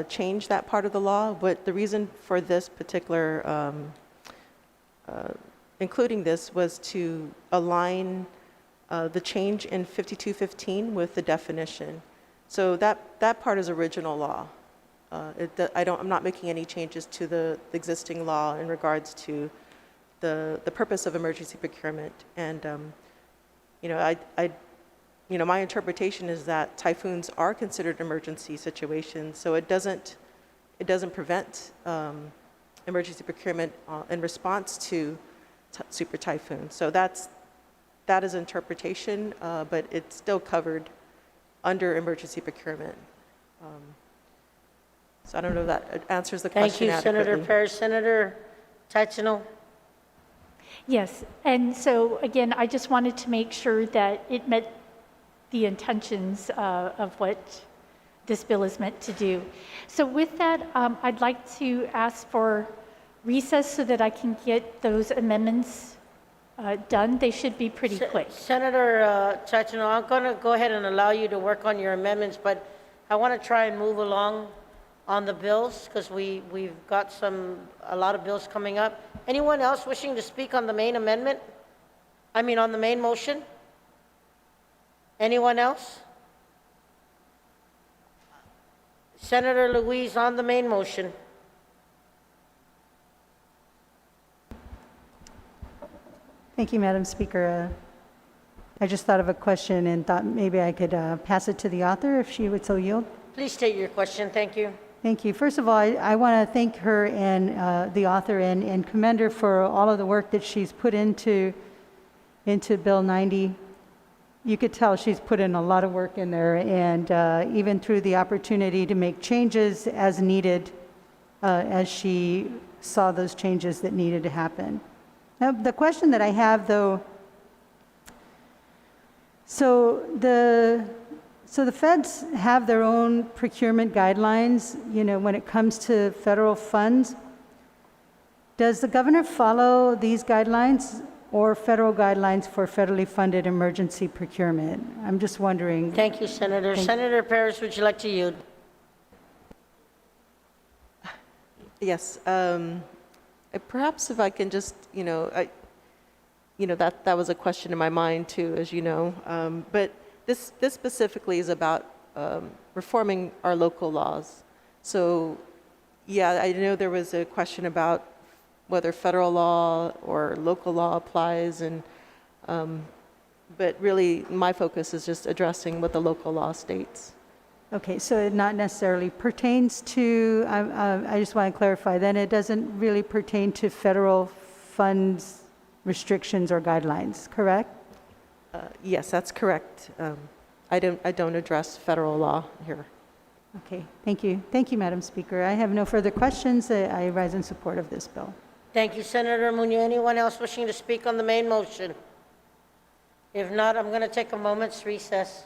change that part of the law, but the reason for this particular, including this, was to align the change in 5215 with the definition. So that part is original law. I'm not making any changes to the existing law in regards to the purpose of emergency procurement. And my interpretation is that typhoons are considered emergency situations, so it doesn't prevent emergency procurement in response to super typhoon. So that is interpretation, but it's still covered under emergency procurement. So I don't know if that answers the Thank question you, Senator adequately. Perez. Senator Tachino? Yes, and so again, I just wanted to make sure that it met the intentions of what this bill is meant to do. So with that, I'd like to ask for recess so that I can get those amendments done. They should be pretty quick. Senator Tachino, I'm going to go ahead and allow you to work on your amendments, but I want to try and move along on the bills because we've got a lot of bills coming up. Anyone else wishing to speak on the main amendment? I mean, on the main motion? Anyone else? Senator Louise on the main motion. Thank you, Madam Speaker. I just thought of a question and thought maybe I could pass it to the author if she would so yield. Please state your question. Thank you. Thank you. First of all, I want to thank her and the author and commend her for all of the work that she's put into Bill 90. You could tell she's put in a lot of work in there, and even through the opportunity to make changes as needed, as she saw those changes that needed to happen. Now, the question that I have, though, so the feds have their own procurement guidelines, when it comes to federal funds. Does the governor follow these guidelines or federal guidelines for federally funded emergency procurement? I'm just wondering. Thank you, Senator. Senator Perez, would you like to yield? Yes. Perhaps if I can just, that was a question in my mind too, as you know. But this specifically is about reforming our local laws. So, yeah, I know there was a question about whether federal law or local law applies, and but really my focus is just addressing what the local law states. Okay, so it not necessarily pertains to, I just want to clarify, then it doesn't really pertain to federal funds restrictions or guidelines, correct? Yes, that's correct. I don't address federal law here. Okay, thank you. Thank you, Madam Speaker. I have no further questions. I rise in support of this bill. Thank you, Senator Munoz. Anyone else wishing to speak on the main motion? If not, I'm going to take a moment's recess.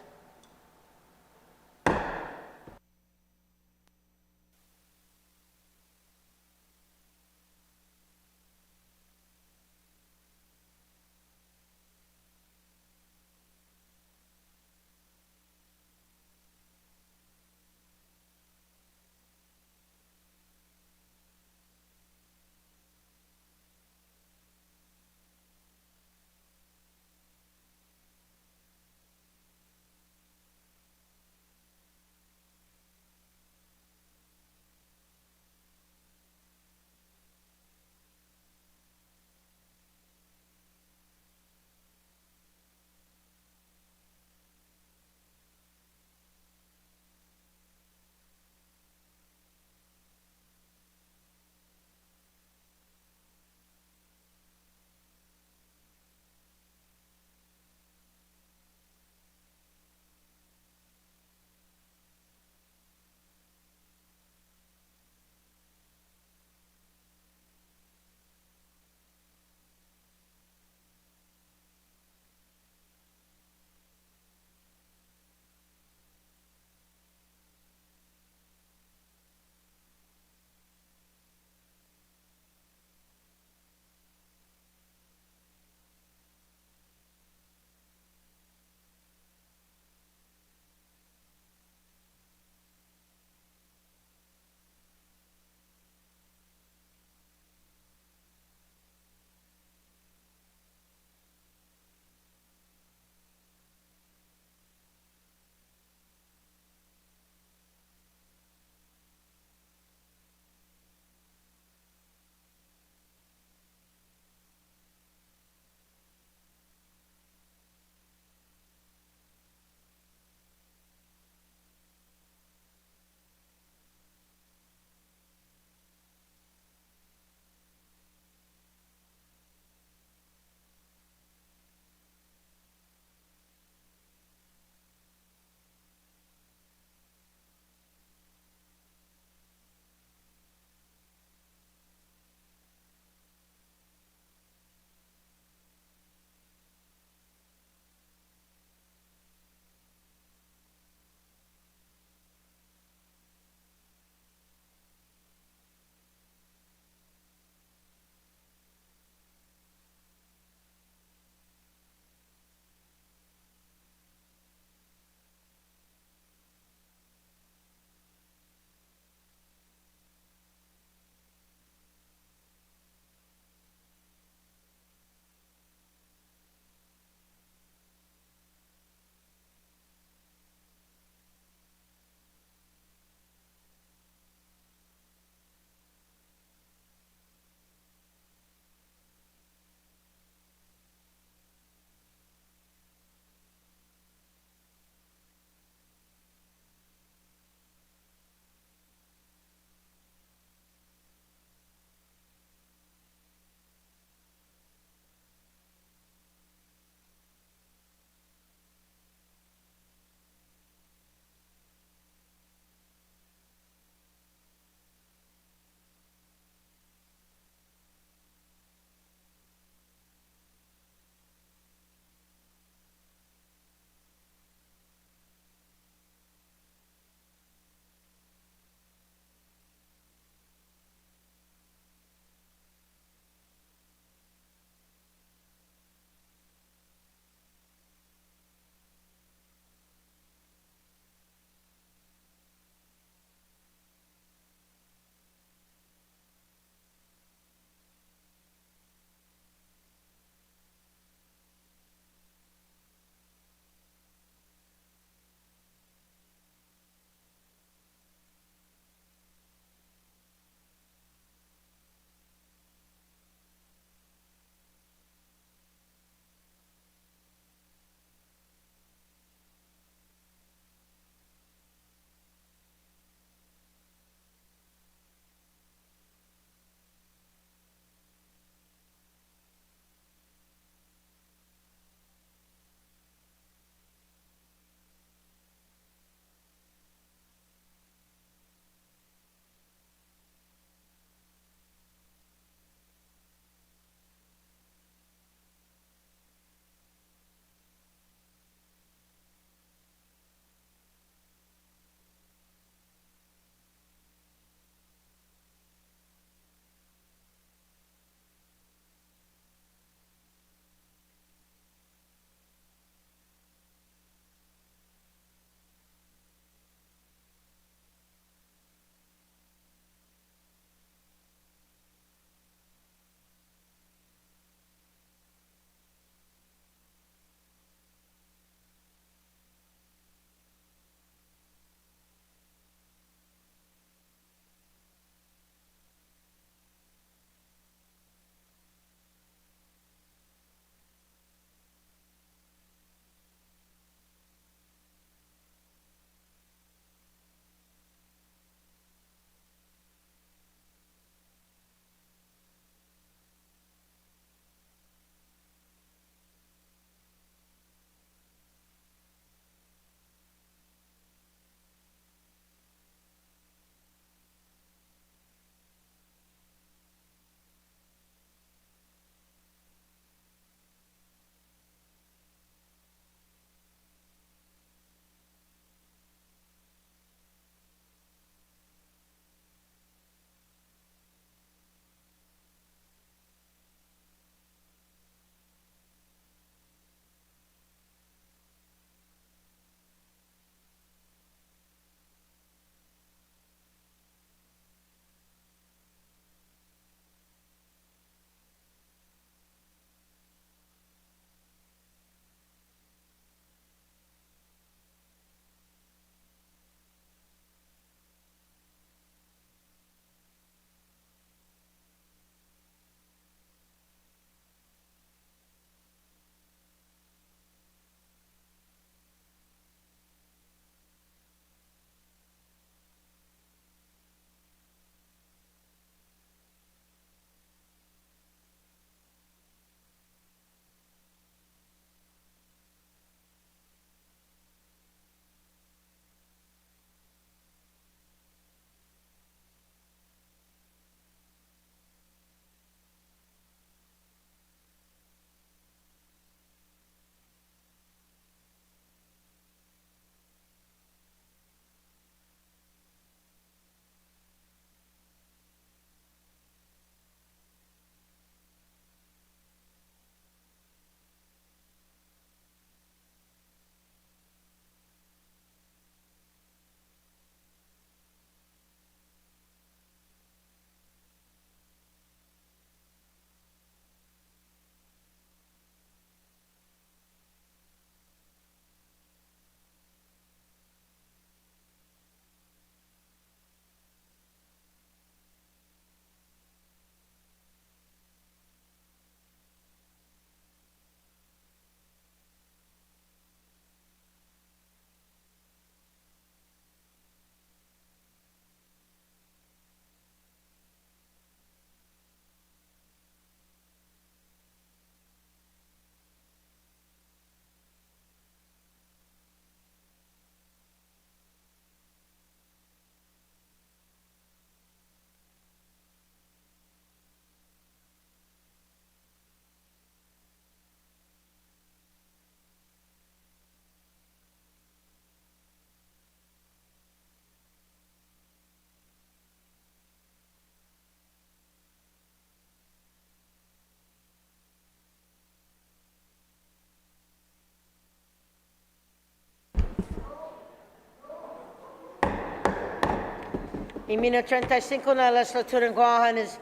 Y 35 na legislatura in Guam is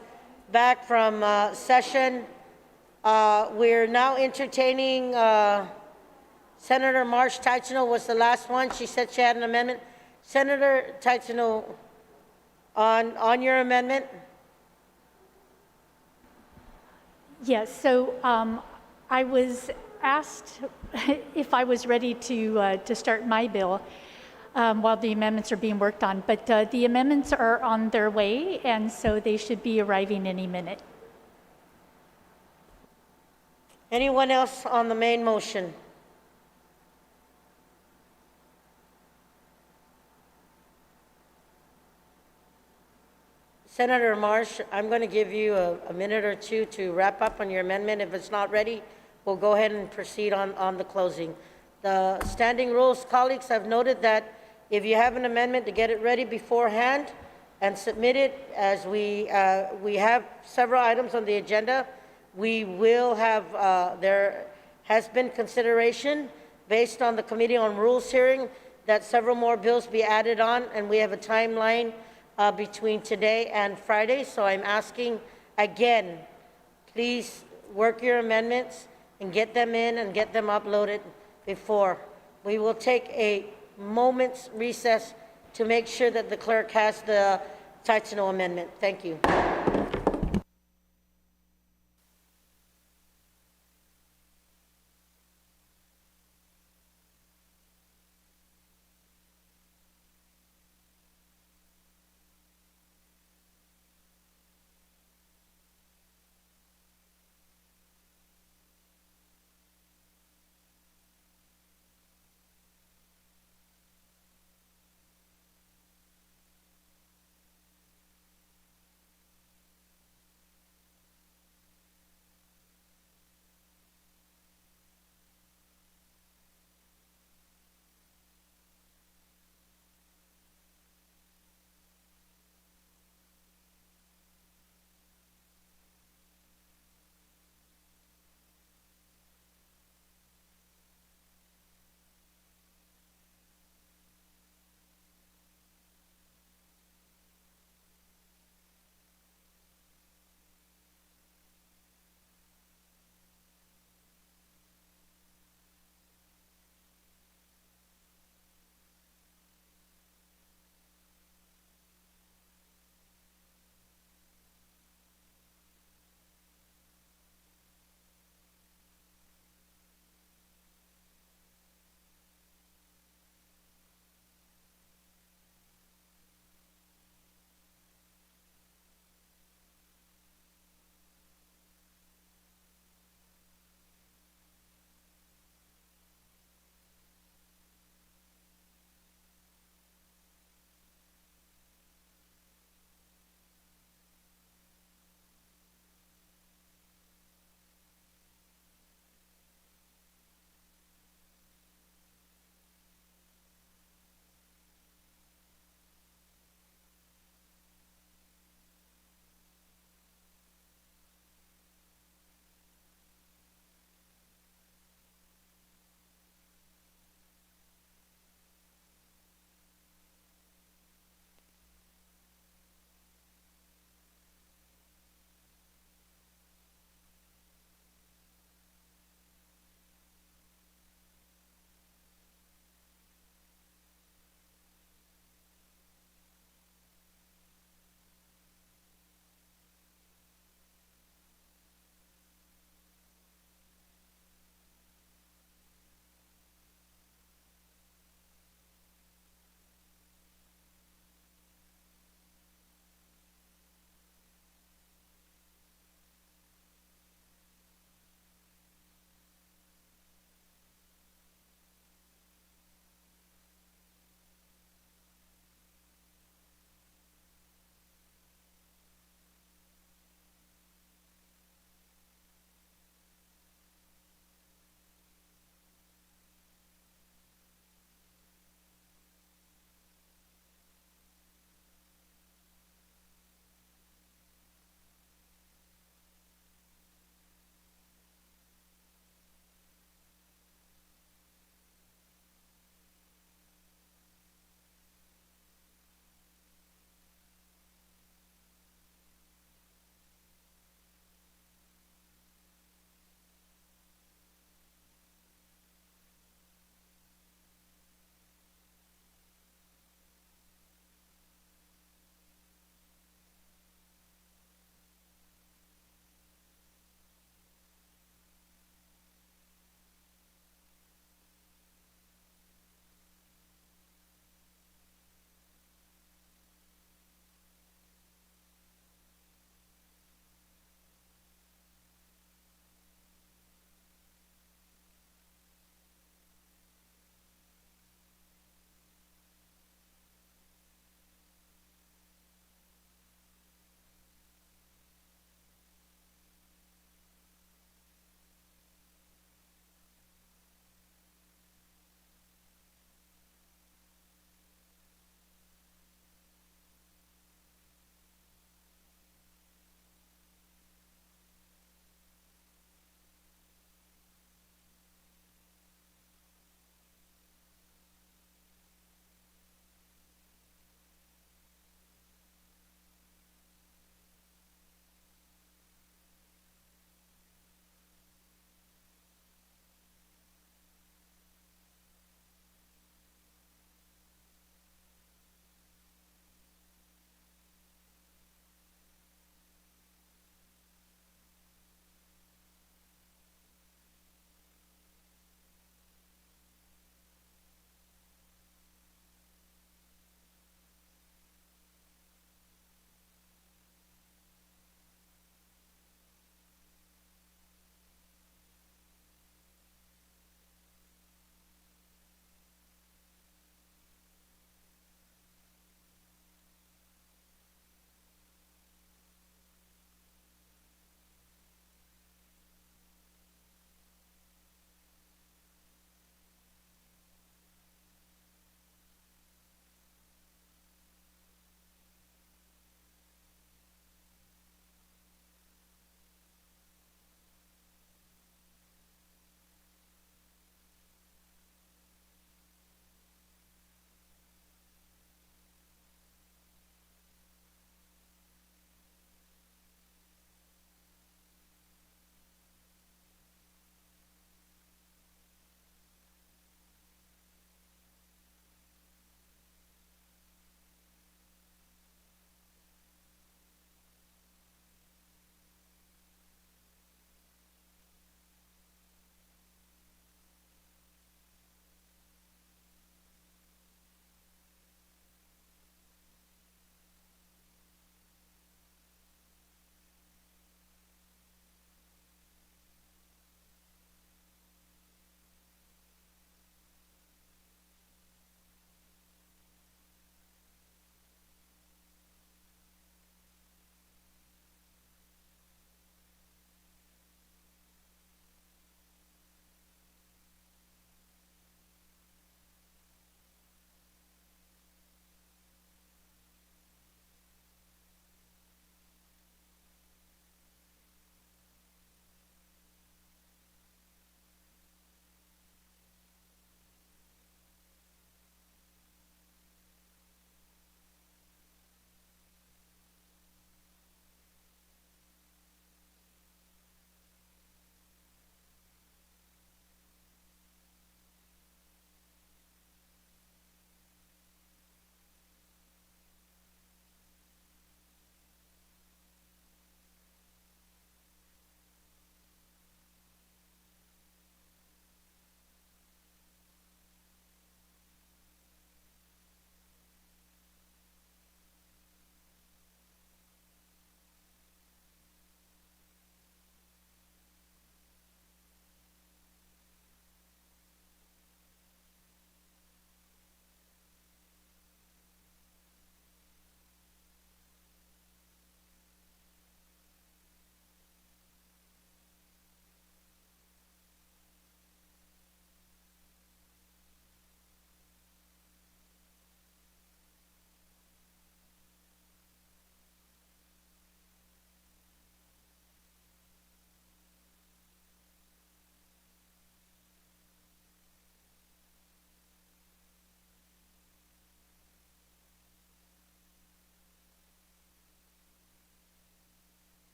back from session. We're now entertaining Senator Marsh Taichino was the last one. She said she had an amendment. Senator Taichino, on your amendment? Yes, so I was asked if I was ready to start my bill while the amendments are being worked on, but the amendments are on their way, and so they should be arriving any minute. Anyone else on the main motion? Senator Marsh, I'm going to give you a minute or two to wrap up on your amendment. If it's not ready, we'll go ahead and proceed on the closing. The standing rules, colleagues, have noted that if you have an amendment, to get it ready beforehand and submit it, as we have several items on the agenda. We will have, there has been consideration based on the Committee on Rules hearing that several more bills be added on, and we have a timeline between today and Friday. So I'm asking again, please work your amendments and get them in and get them uploaded before. We will take a moment's recess to make sure that the clerk has the Taichino amendment. Thank you.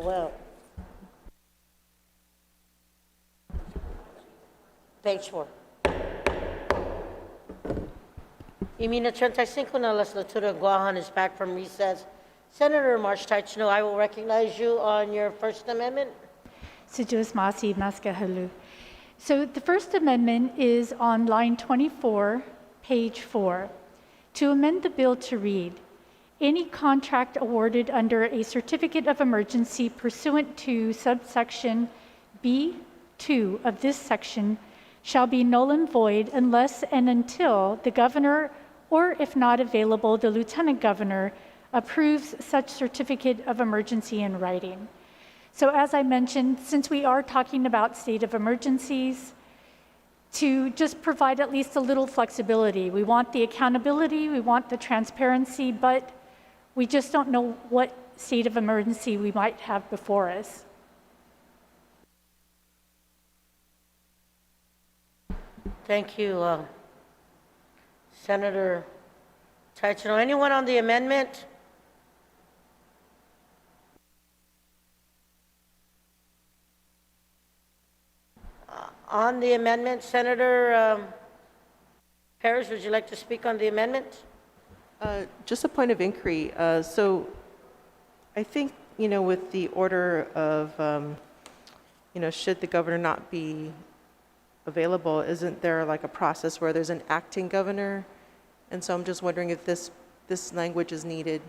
well. Page 4. Imina 35 na legislatura Guahan is back from recess. Senator March Taichno, I will recognize you on your First Amendment. So the First Amendment is on line 24, page 4. To amend the bill to read, any contract awarded under a certificate of emergency pursuant to subsection B2 of this section shall be null and void unless and until the governor, or if not available, the lieutenant governor, approves such certificate of emergency in writing. So as I mentioned, since we are talking about state of emergencies, to just provide at least a little flexibility. We want the accountability, we want the transparency, but we just don't know what state of emergency we might have before us. Thank you, Senator Taichno. Anyone on the amendment? On the amendment, Senator Harris, would you like to speak on the amendment? Just a point of inquiry. So I think, with the order of, should the governor not be available, isn't there like a process where there's an acting governor? And so I'm just wondering if this language is needed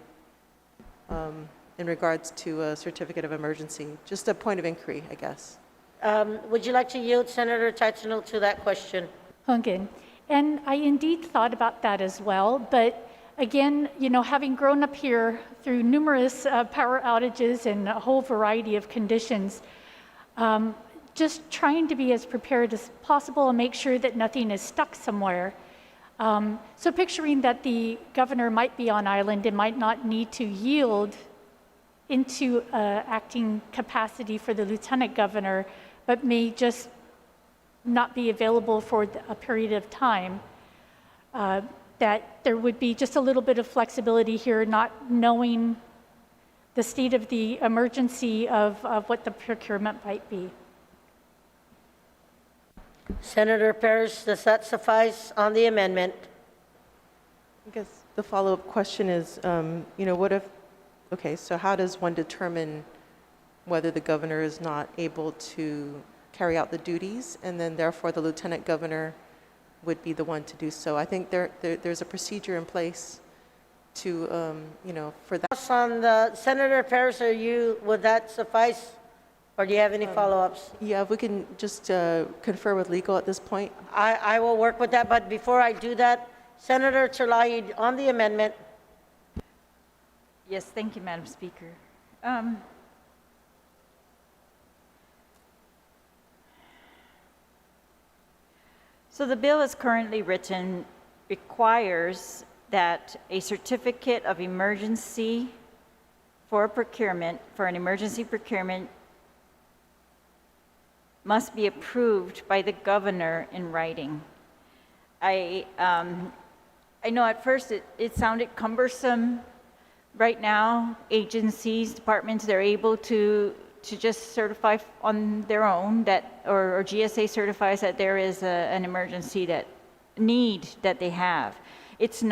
in regards to a certificate of emergency. Just a point of inquiry, I guess. Would you like to yield, Senator Taichno, to that question? Hungen. And I indeed thought about that as well, but again, having grown up here through numerous power outages and a whole variety of conditions, just trying to be as prepared as possible and make sure that nothing is stuck somewhere. So picturing that the governor might be on island and might not need to yield into acting capacity for the lieutenant governor, but may just not be available for a period of time, that there would be just a little bit of flexibility here, not knowing the state of the emergency of what the procurement might be. Senator Paris, does that suffice on the amendment? I guess the follow-up question is, so how does one determine whether the governor is not able to carry out the duties, and then therefore the lieutenant governor would be the one to do so? I think there's a procedure in place to, for that. On the Senator Paris, would that suffice, or do you have any follow-ups? Yeah, if we can just confer with legal at this point. I will work with that, but before I do that, Senator Terlahi, on the amendment. Yes, thank you, Madam Speaker. So the bill as currently written requires that a certificate of emergency for an emergency procurement, must be approved by the governor in writing. I know at first it sounded cumbersome. Right now, agencies, departments, they're able to just certify on their own that, or GSA certifies that there is an emergency need that they have. It's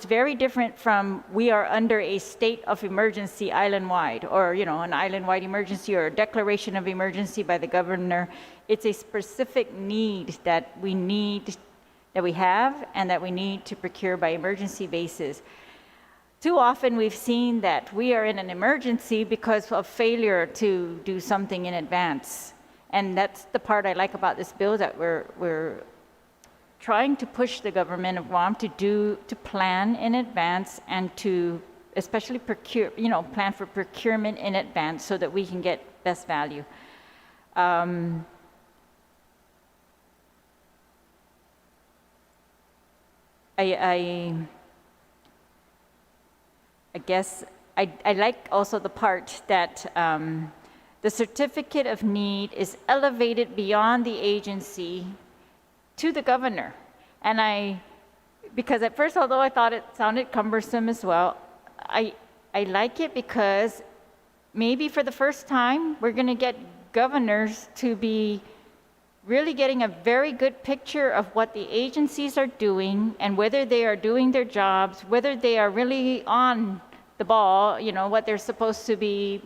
very different from we are under a state of emergency island-wide, or an island-wide emergency or a declaration of emergency by the governor. It's a specific need that we have and that we need to procure by emergency basis. Too often we've seen that we are in an emergency because of failure to do something in advance. And that's the part I like about this bill, that we're trying to push the government of Guam to plan in advance and to especially plan for procurement in advance so that we can get best value. I guess I like also the part that the certificate of need is elevated beyond the agency to the governor. And because at first, although I thought it sounded cumbersome as well, I like it because maybe for the first time, we're going to get governors to be really getting a very good picture of what the agencies are doing and whether they are doing their jobs, whether they are really on the ball, you know, what they're supposed to be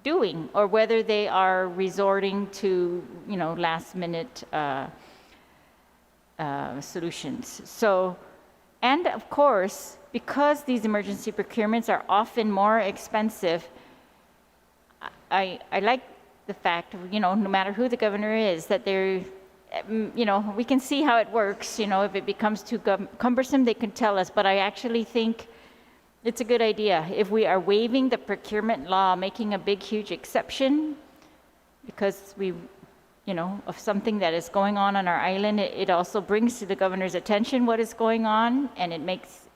doing, or whether they are resorting to, you know, last minute solutions. So, and of course, because these emergency procurements are often more expensive, I like the fact, you know, no matter who the governor is, that they're, you know, we can see how it works. You know, if it becomes too cumbersome, they can tell us. But I actually think it's a good idea. If we are waiving the procurement law, making a big, huge exception, because we, you know, of something that is going on our island, it also brings to the governor's attention what is going on, and it makes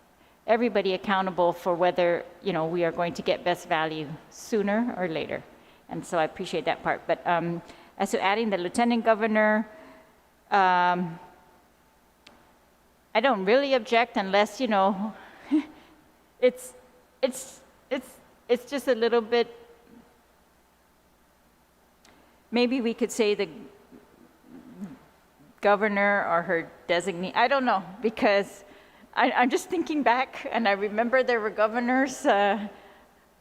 everybody accountable for whether, you know, we are going to get best value sooner or later. And so I appreciate that part. But as to adding the lieutenant governor, I don't really object unless, you know, it's just a little bit, maybe we could say the governor or her designee, I don't know, because I'm just thinking back, and I remember there were governors,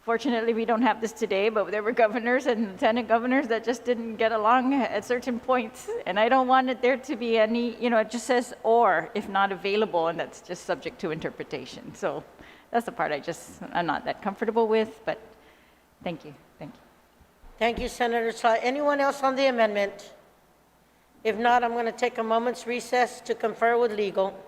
fortunately we don't have this today, but there were governors and lieutenant governors that just didn't get along at certain points, and I don't want there to be any, you know, it just says or, if not available, and that's just subject to interpretation. So that's the part I'm not that comfortable with, but thank you. Thank you, Senator Sly. Anyone else on the amendment? If not, I'm going to take a moment's recess to confer with legal.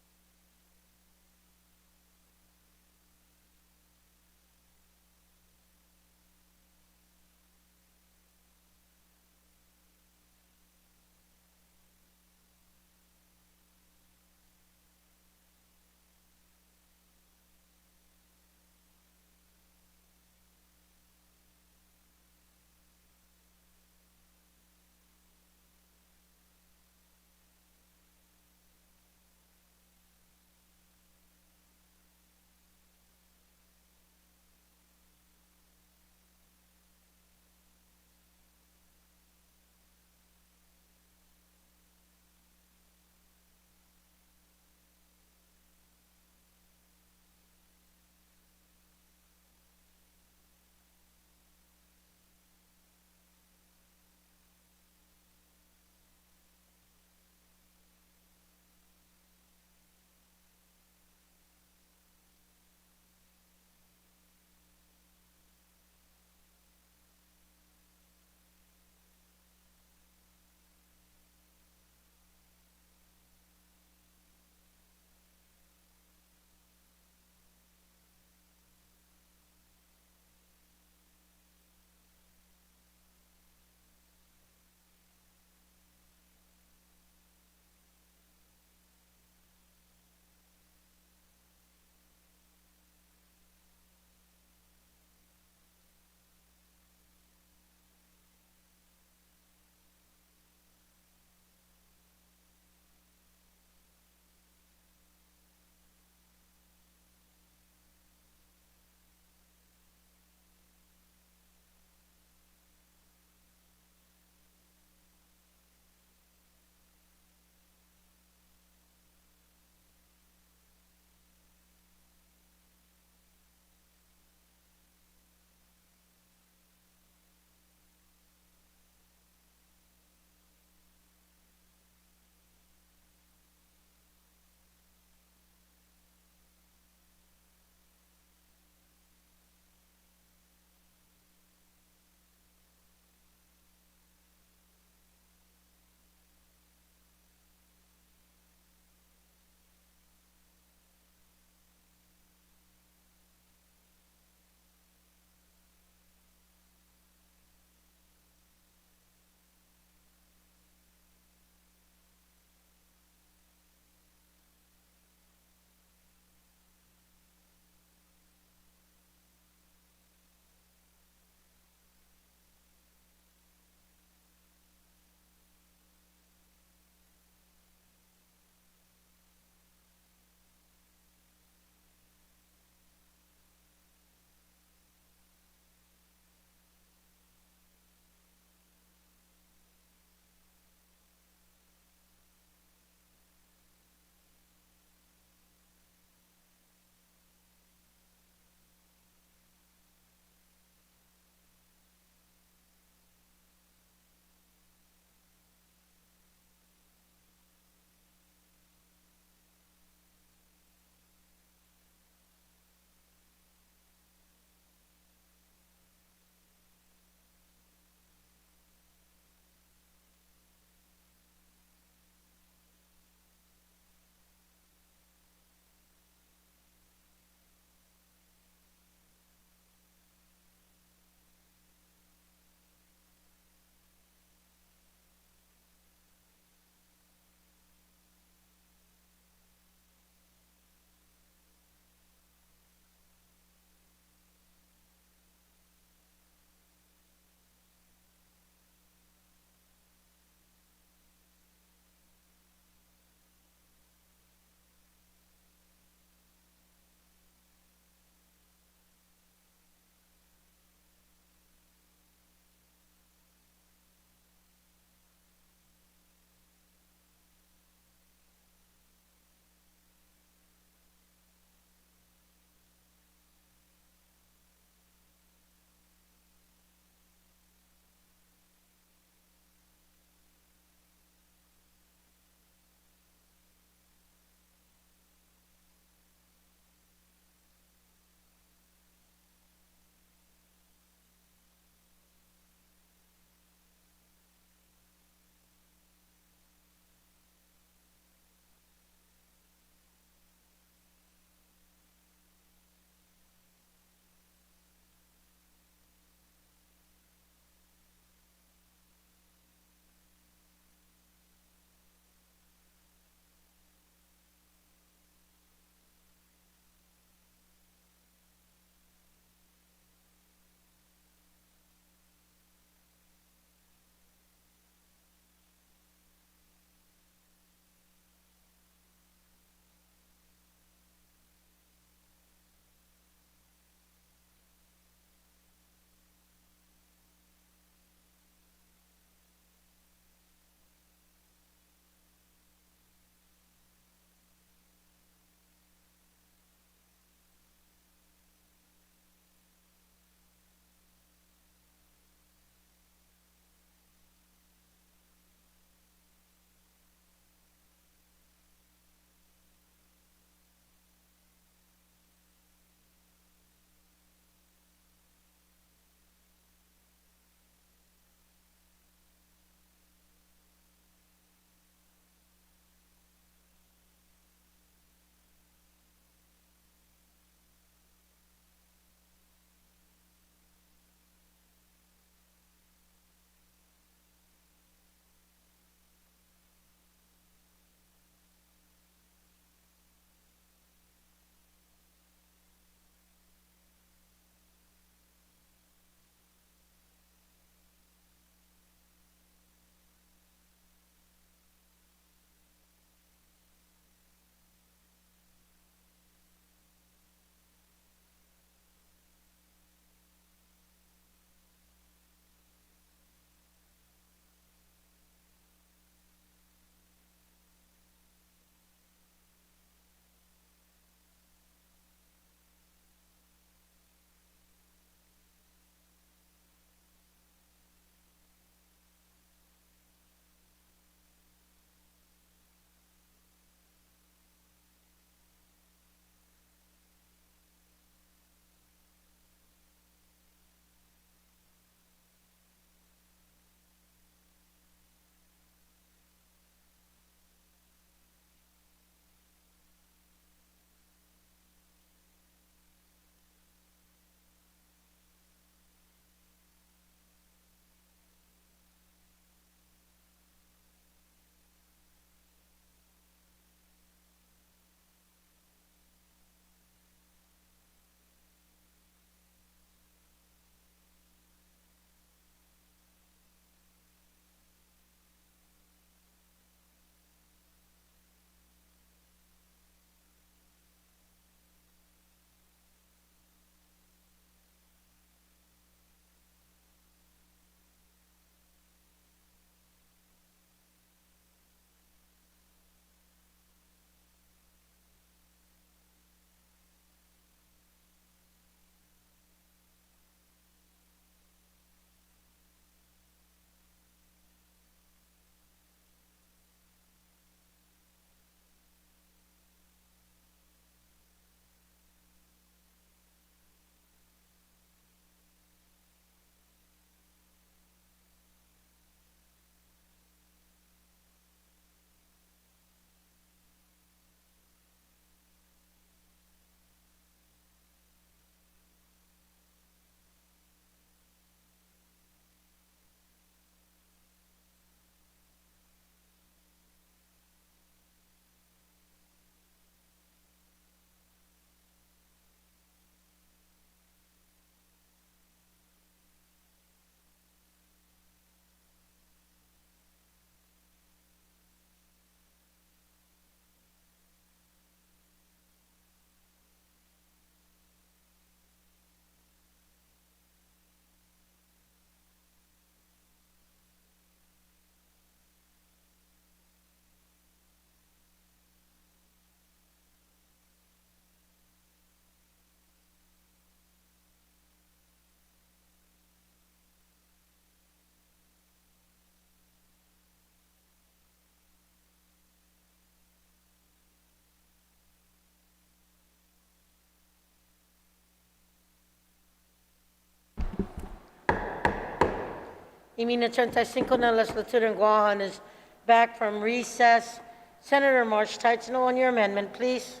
Y mi 85 na legislatura in Guam is back from recess. Senator March Titano, on your amendment, please.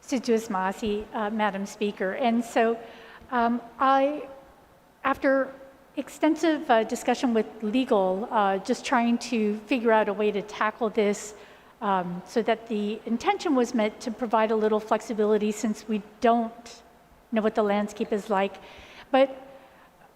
Assiduous Masi, Madam Speaker. And so after extensive discussion with legal, just trying to figure out a way to tackle this so that the intention was meant to provide a little flexibility since we don't know what the landscape is like. But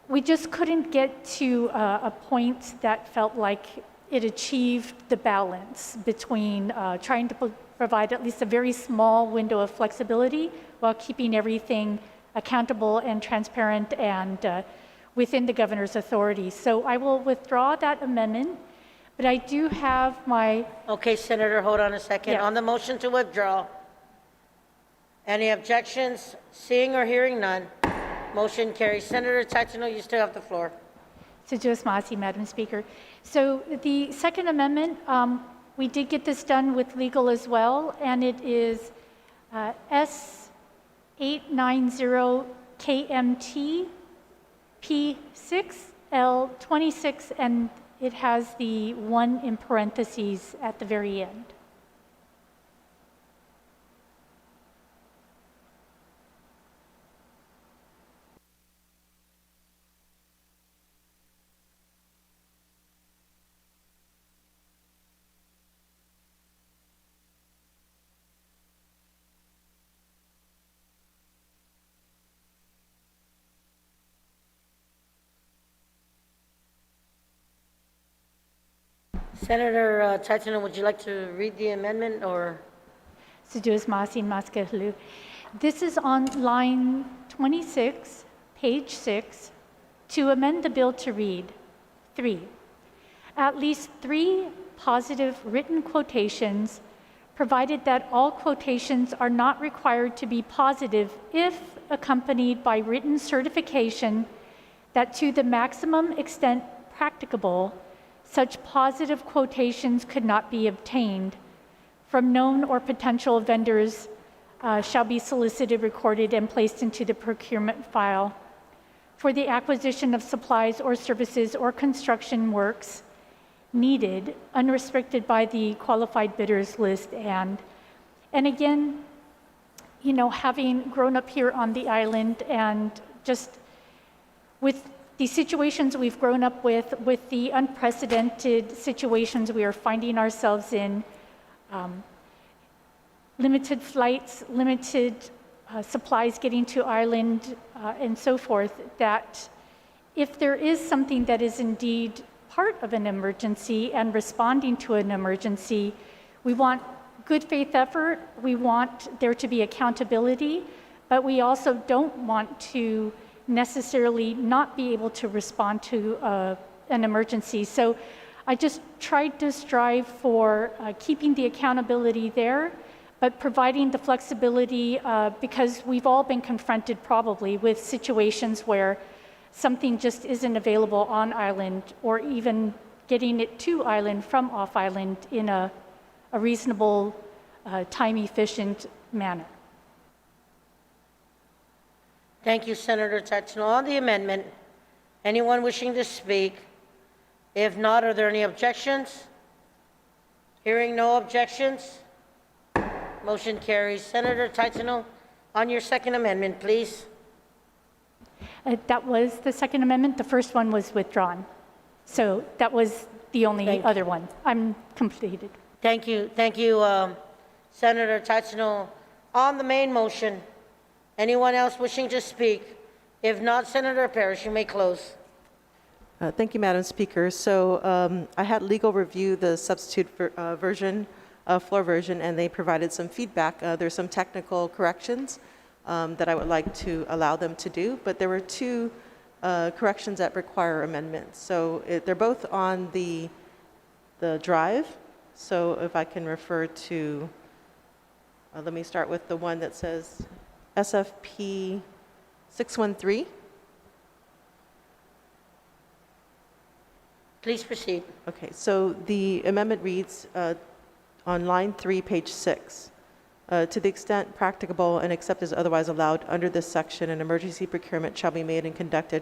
we just couldn't get to a point that felt like it achieved the balance between trying to provide at least a very small window of flexibility while keeping everything accountable and transparent and within the governor's authority. So I will withdraw that amendment, but I do have my, Okay, Senator, hold on a second. Yeah. On the motion to withdraw, any objections? Seeing or hearing none, motion carries. Senator Titano, you still have the floor. Assiduous Masi, Madam Speaker. So the second amendment, we did get this done with legal as well, and it is S890 KMT P6L26, and it has the 1 in parentheses at the very end. Senator Titano, would you like to read the amendment or? Assiduous Masi Maskahlu. This is on line 26, page 6, to amend the bill to read 3. At least 3 positive written quotations, provided that all quotations are not required to be positive if accompanied by written certification that to the maximum extent practicable, such positive quotations could not be obtained from known or potential vendors shall be solicited, recorded, and placed into the procurement file for the acquisition of supplies or services or construction works needed, unrestricted by the qualified bidders list. And again, you know, having grown up here on the island and just with the situations we've grown up with the unprecedented situations we are finding ourselves in, limited flights, limited supplies getting to island, and so forth, that if there is something that is indeed part of an emergency and responding to an emergency, we want good faith effort, we want there to be accountability, but we also don't want to necessarily not be able to respond to an emergency. So I just tried to strive for keeping the accountability there, but providing the flexibility because we've all been confronted probably with situations where something just isn't available on island, or even getting it to island from off island in a reasonable, time-efficient manner. Thank you, Senator Titano. On the amendment, anyone wishing to speak? If not, are there any objections? Hearing no objections, motion carries. Senator Titano, on your second amendment, please. That was the second amendment. The first one was withdrawn. So that was the only other one. I'm completed. Thank you, Senator Titano. On the main motion, anyone else wishing to speak? If not, Senator Parrish, you may close. Thank you, Madam Speaker. So I had legal review the substitute version, floor version, and they provided some feedback. There's some technical corrections that I would like to allow them to do, but there were 2 corrections that require amendments. So they're both on the drive. So if I can refer to, let me start with the one that says SFP 613. Please proceed. Okay, so the amendment reads on line 3, page 6. To the extent practicable and except as otherwise allowed under this section, an emergency procurement shall be made and conducted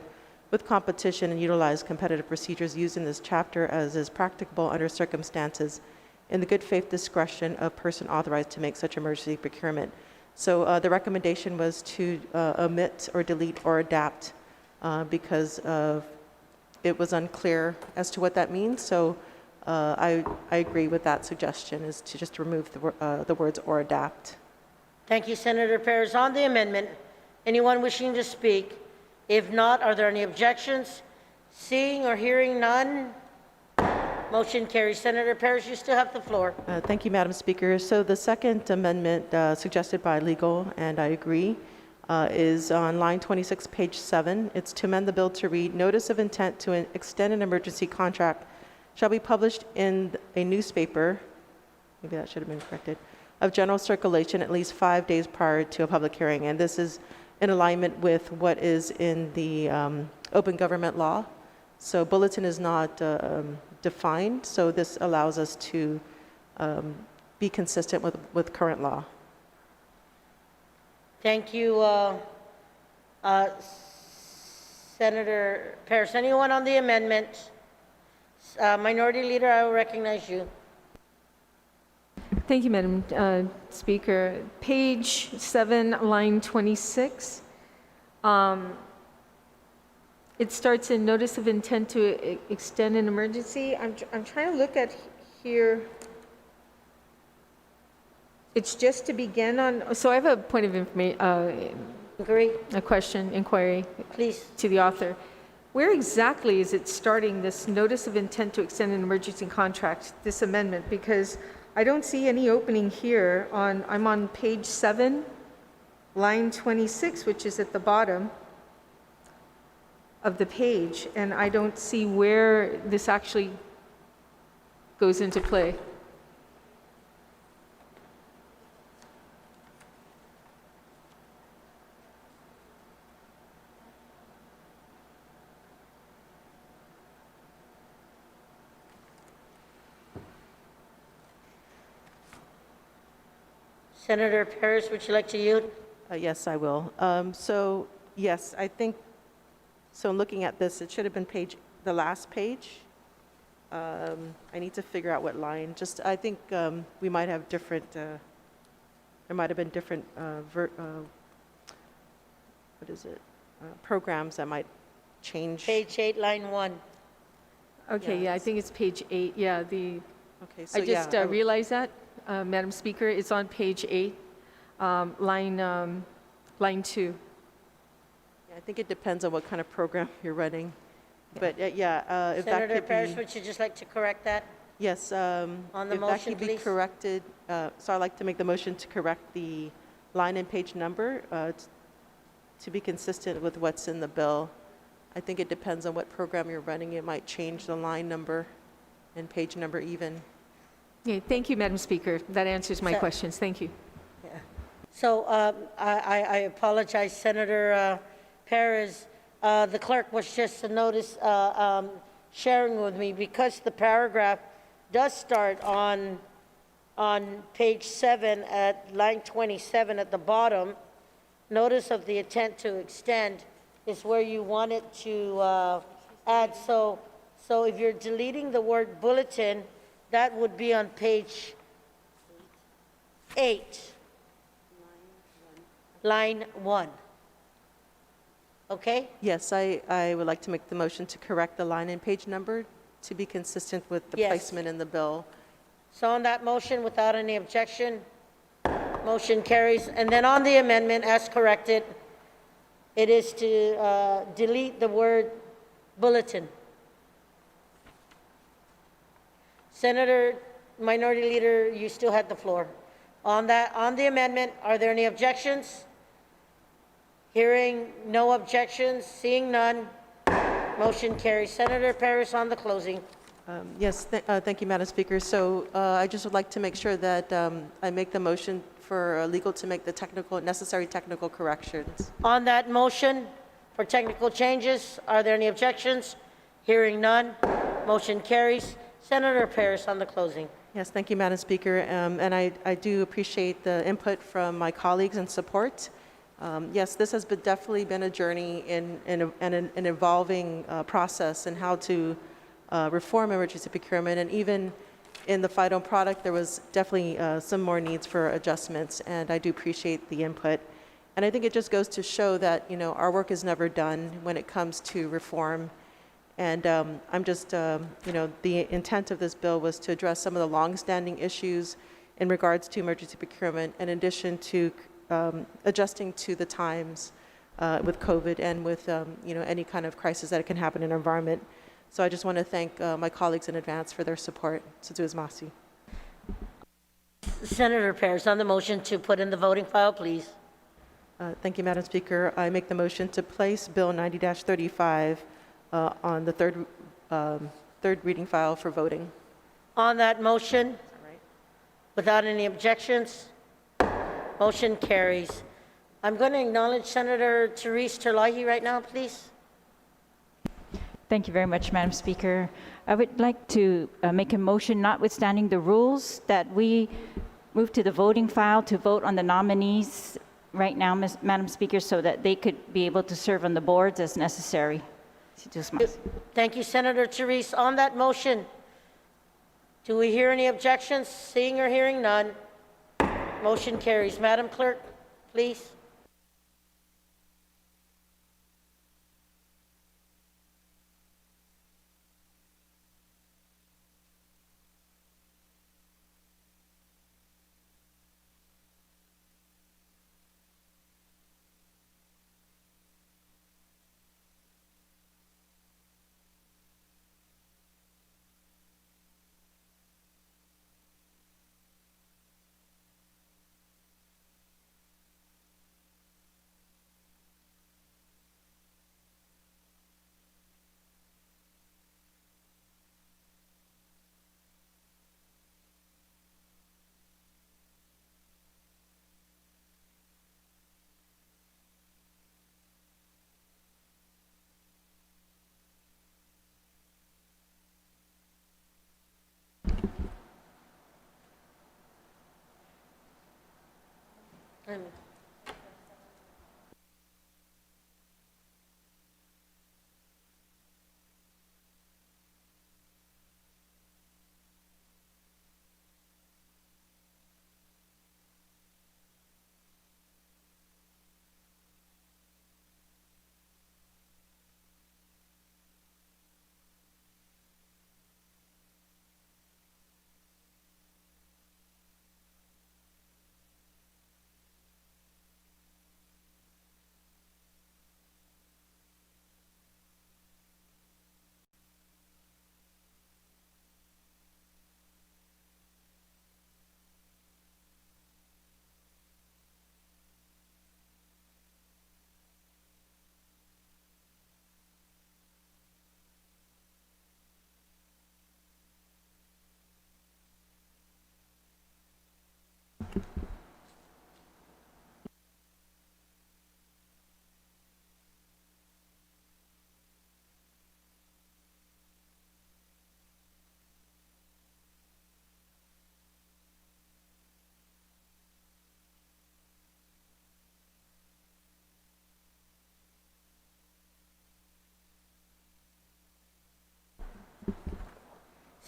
with competition and utilize competitive procedures used in this chapter as is practicable under circumstances in the good faith discretion of person authorized to make such emergency procurement. So the recommendation was to omit or delete or adapt because it was unclear as to what that means. So I agree with that suggestion, is to just remove the words or adapt. Thank you, Senator Perez. On the amendment, anyone wishing to speak? If not, are there any objections? Seeing or hearing none, motion carries. Senator Perez, you still have the floor. Thank you, Madam Speaker. So the second amendment suggested by legal, and I agree, is on line 26, page 7. It's to amend the bill to read, notice of intent to extend an emergency contract shall be published in a newspaper, maybe that should have been corrected, of general circulation at least 5 days prior to a public hearing. And this is in alignment with what is in the open government law. So bulletin is not defined, so this allows us to be consistent with current law. Thank you, Senator Perez. Anyone on the amendment? Minority Leader, I will recognize you. Thank you, Madam Speaker. Page 7, line 26. It starts in notice of intent to extend an emergency. I'm trying to look at here. It's just to begin on, so I have a point of information, Agree? a question, inquiry Please. to the author. Where exactly is it starting this notice of intent to extend an emergency contract, this amendment? Because I don't see any opening here on, I'm on page 7, line 26, which is at the bottom of the page, and I don't see where this actually goes into play. Senator Perez, would you like to yield? Yes, I will. So yes, I think, so in looking at this, it should have been the last page. I need to figure out what line. Just, I think we might have different, there might have been different, what is it? Programs that might change. Page 8, line 1. Okay, yeah, I think it's page 8, yeah, Okay, so I just yeah, realized that, Madam Speaker, it's on page 8, line 2. I think it depends on what kind of program you're running. But yeah, if that Senator could Perez, be, would you just like to correct that? yes, On the if that motion, could be please. corrected, so I'd like to make the motion to correct the line and page number to be consistent with what's in the bill. I think it depends on what program you're running. It might change the line number and page number even. Okay, thank you, Madam Speaker. That answers my So- questions. Thank you. So I apologize, Senator Perez. The clerk was just a notice sharing with me, because the paragraph does start on page 7 at line 27 at the bottom. Notice of the intent to extend is where you want it to add. So if you're deleting the word bulletin, that would be on page 8. Line 1. Okay? Yes, I would like to make the motion to correct the line and page number to be consistent with the Yes. placement in the bill. So on that motion, without any objection, motion carries. And then on the amendment, as corrected, it is to delete the word bulletin. Senator Minority Leader, you still had the floor. On the amendment, are there any objections? Hearing no objections, seeing none, motion carries. Senator Perez on the closing. Yes, thank you, Madam Speaker. So I just would like to make sure that I make the motion for legal to make the necessary technical corrections. On that motion for technical changes, are there any objections? Hearing none, motion carries. Senator Perez on the closing. Yes, thank you, Madam Speaker. And I do appreciate the input from my colleagues and support. Yes, this has definitely been a journey in an evolving process in how to reform emergency procurement. And even in the final product, there was definitely some more needs for adjustments, and I do appreciate the input. And I think it just goes to show that, you know, our work is never done when it comes to reform. And I'm just, you know, the intent of this bill was to address some of the longstanding issues in regards to emergency procurement, in addition to adjusting to the times with COVID and with, you know, any kind of crisis that can happen in our environment. So I just want to thank my colleagues in advance for their support. Sitzuis Masi. Senator Paris, on the motion to put in the voting file, please. Thank you, Madam Speaker. I make the motion to place Bill 90-35 on the third reading file for voting. On that motion, without any objections, motion carries. I'm going to acknowledge Senator Therese Terlahi right now, please. Thank you very much, Madam Speaker. I would like to make a motion, notwithstanding the rules, that we move to the voting file to vote on the nominees right now, Madam Speaker, so that they could be able to serve on the boards as necessary. Thank you, Senator Therese. On that motion, do we hear any objections? Seeing or hearing none, motion carries. Madam Clerk, please.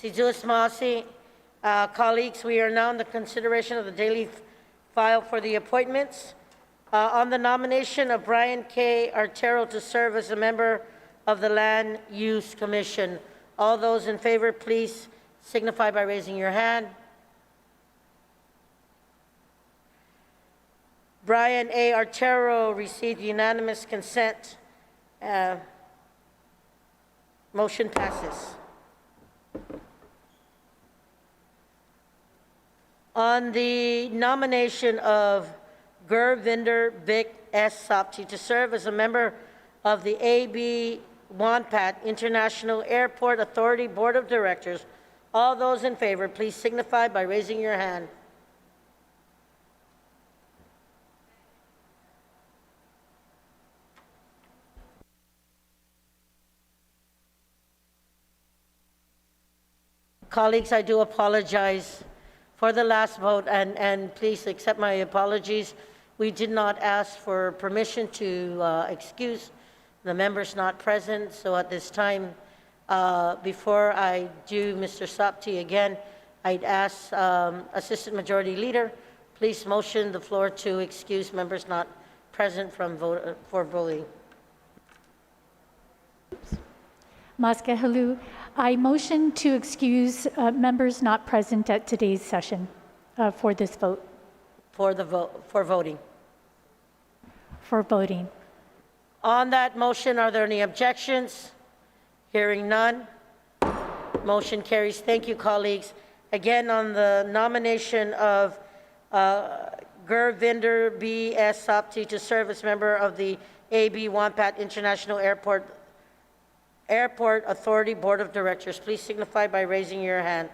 Sitzuis Masi. Colleagues, we are now in the consideration of the daily file for the appointments. On the nomination of Brian K. Artero to serve as a member of the Land Use Commission. All those in favor, please signify by raising your hand. Brian A. Artero received unanimous consent. Motion passes. On the nomination of Gurvinder Vic S. Sapti to serve as a member of the AB Wanpat International Airport Authority Board of Directors, all those in favor, please signify by raising your hand. Colleagues, I do apologize for the last vote, and please accept my apologies. We did not ask for permission to excuse the members not present, so at this time, before I do Mr. Sapti again, I'd ask Assistant Majority Leader, please motion the floor to excuse members not present from for voting. Maskehalu, I motion to excuse members not present at today's session for this vote, For voting. for voting. On that motion, are there any objections? Hearing none. Motion carries. Thank you, colleagues. Again, on the nomination of Gurvinder B. S. Sapti to serve as member of the AB Wampat International Airport Authority Board of Directors, please signify by raising your hand.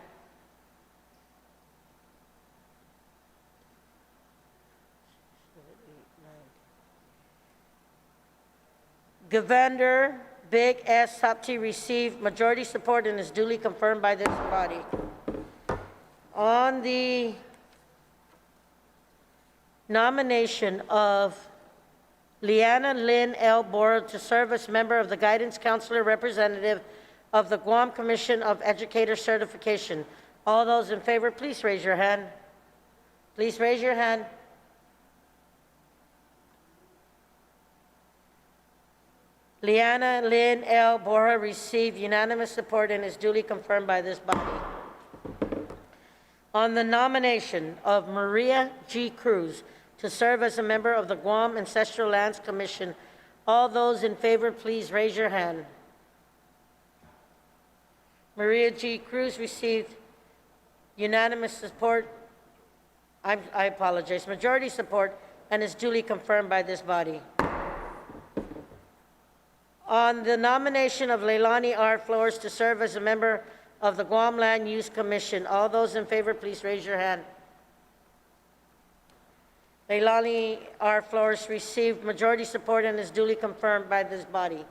Gurvinder Big S. Sapti received majority support and is duly confirmed by this body. On the nomination of Liana Lynn L. Bora to serve as member of the Guidance Counselor Representative of the Guam Commission of Educator Certification. All those in favor, please raise your hand. Please raise your hand. Liana Lynn L. Bora received unanimous support and is duly confirmed by this body. On the nomination of Maria G. Cruz to serve as a member of the Guam Ancestral Lands Commission, all those in favor, please raise your hand. Maria G. Cruz received unanimous support, I apologize, majority support, and is duly confirmed by this body. On the nomination of Leilani R. Flores to serve as a member of the Guam Land Use Commission, all those in favor, please raise your hand. Leilani R. Flores received majority support and is duly confirmed by this body.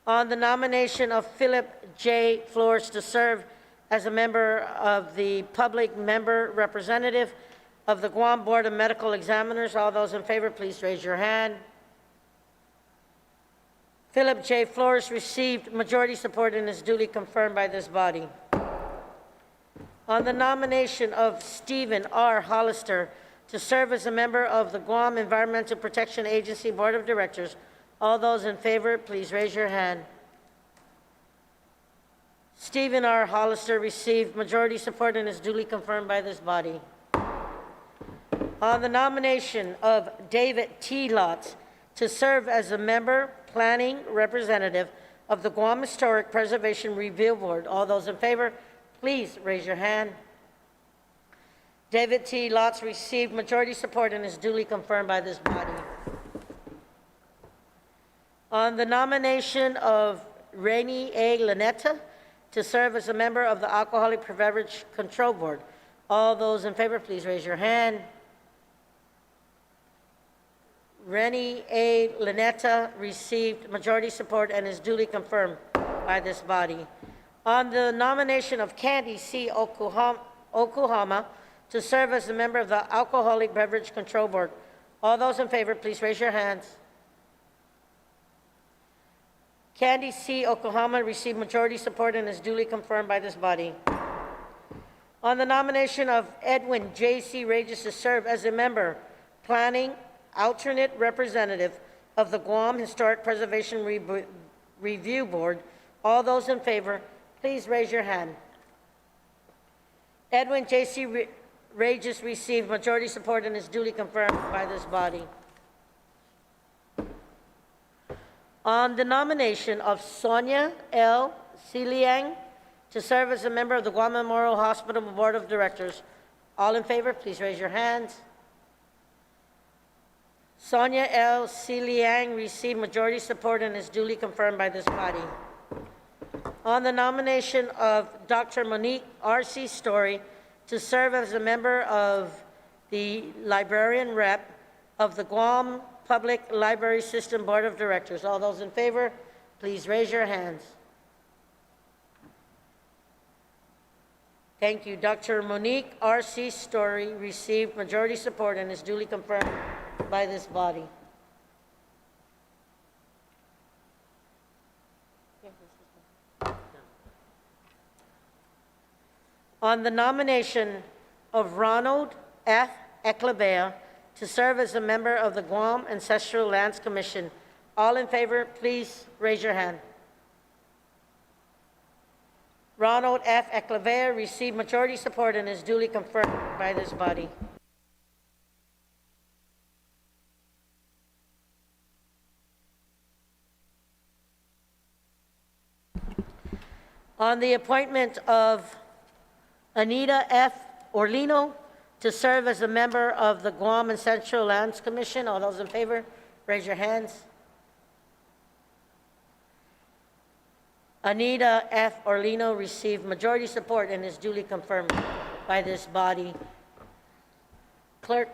On the nomination of Philip J. Flores to serve as a member of the Public Member Representative of the Guam Board of Medical Examiners, all those in favor, please raise your hand. Philip J. Flores received majority support and is duly confirmed by this body. On the nomination of Stephen R. Hollister to serve as a member of the Guam Environmental Protection Agency Board of Directors, all those in favor, please raise your hand. Stephen R. Hollister received majority support and is duly confirmed by this body. On the nomination of David T. Lotz to serve as a member, planning representative of the Guam Historic Preservation Review Board, all those in favor, please raise your hand. David T. Lotz received majority support and is duly confirmed by this body. On the nomination of Rainey A. Lanetta to serve as a member of the Alcoholic Beverage Control Board, all those in favor, please raise your hand. Rennie A. Lanetta received majority support and is duly confirmed by this body. On the nomination of Candy C. Okuhama to serve as a member of the Alcoholic Beverage Control Board, all those in favor, please raise your hands. Candy C. Okuhama received majority support and is duly confirmed by this body. On the nomination of Edwin J.C. Regis to serve as a member, planning alternate representative of the Guam Historic Preservation Review Board, all those in favor, please raise your hand. Edwin J.C. Regis received majority support and is duly confirmed by this body. On the nomination of Sonia L. Siliang to serve as a member of the Guam Memorial Hospital Board of Directors, all in favor, please raise your hands. Sonia L. Siliang received majority support and is duly confirmed by this body. On the nomination of Dr. Monique R.C. Story to serve as a member of the Librarian Rep of the Guam Public Library System Board of Directors, all those in favor, please raise your hands. Thank you. Dr. Monique R.C. Story received majority support and is duly confirmed by this body. On the nomination of Ronald F. Eclavea to serve as a member of the Guam Ancestral Lands Commission, all in favor, please raise your hand. Ronald F. Eclavea received majority support and is duly confirmed by this body. On the appointment of Anita F. Orlino to serve as a member of the Guam Ancestral Lands Commission, all those in favor, raise your hands. Anita F. Orlino received majority support and is duly confirmed by this body. Clerk.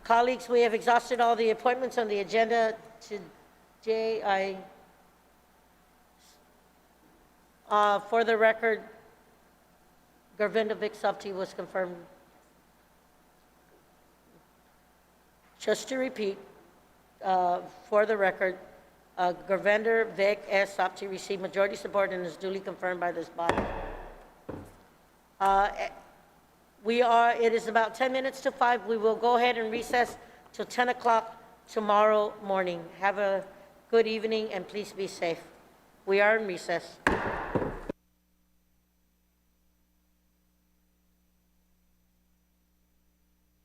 Colleagues, we have exhausted all the appointments on the agenda today. For the record, Govinda Vic Sapti was confirmed. Just to repeat, for the record, Govinda Vic S. Sapti received majority support and is duly confirmed by this body. It is about 10 minutes to 5. We will go ahead and recess till 10 o'clock tomorrow morning. Have a good evening and please be safe. We are in recess.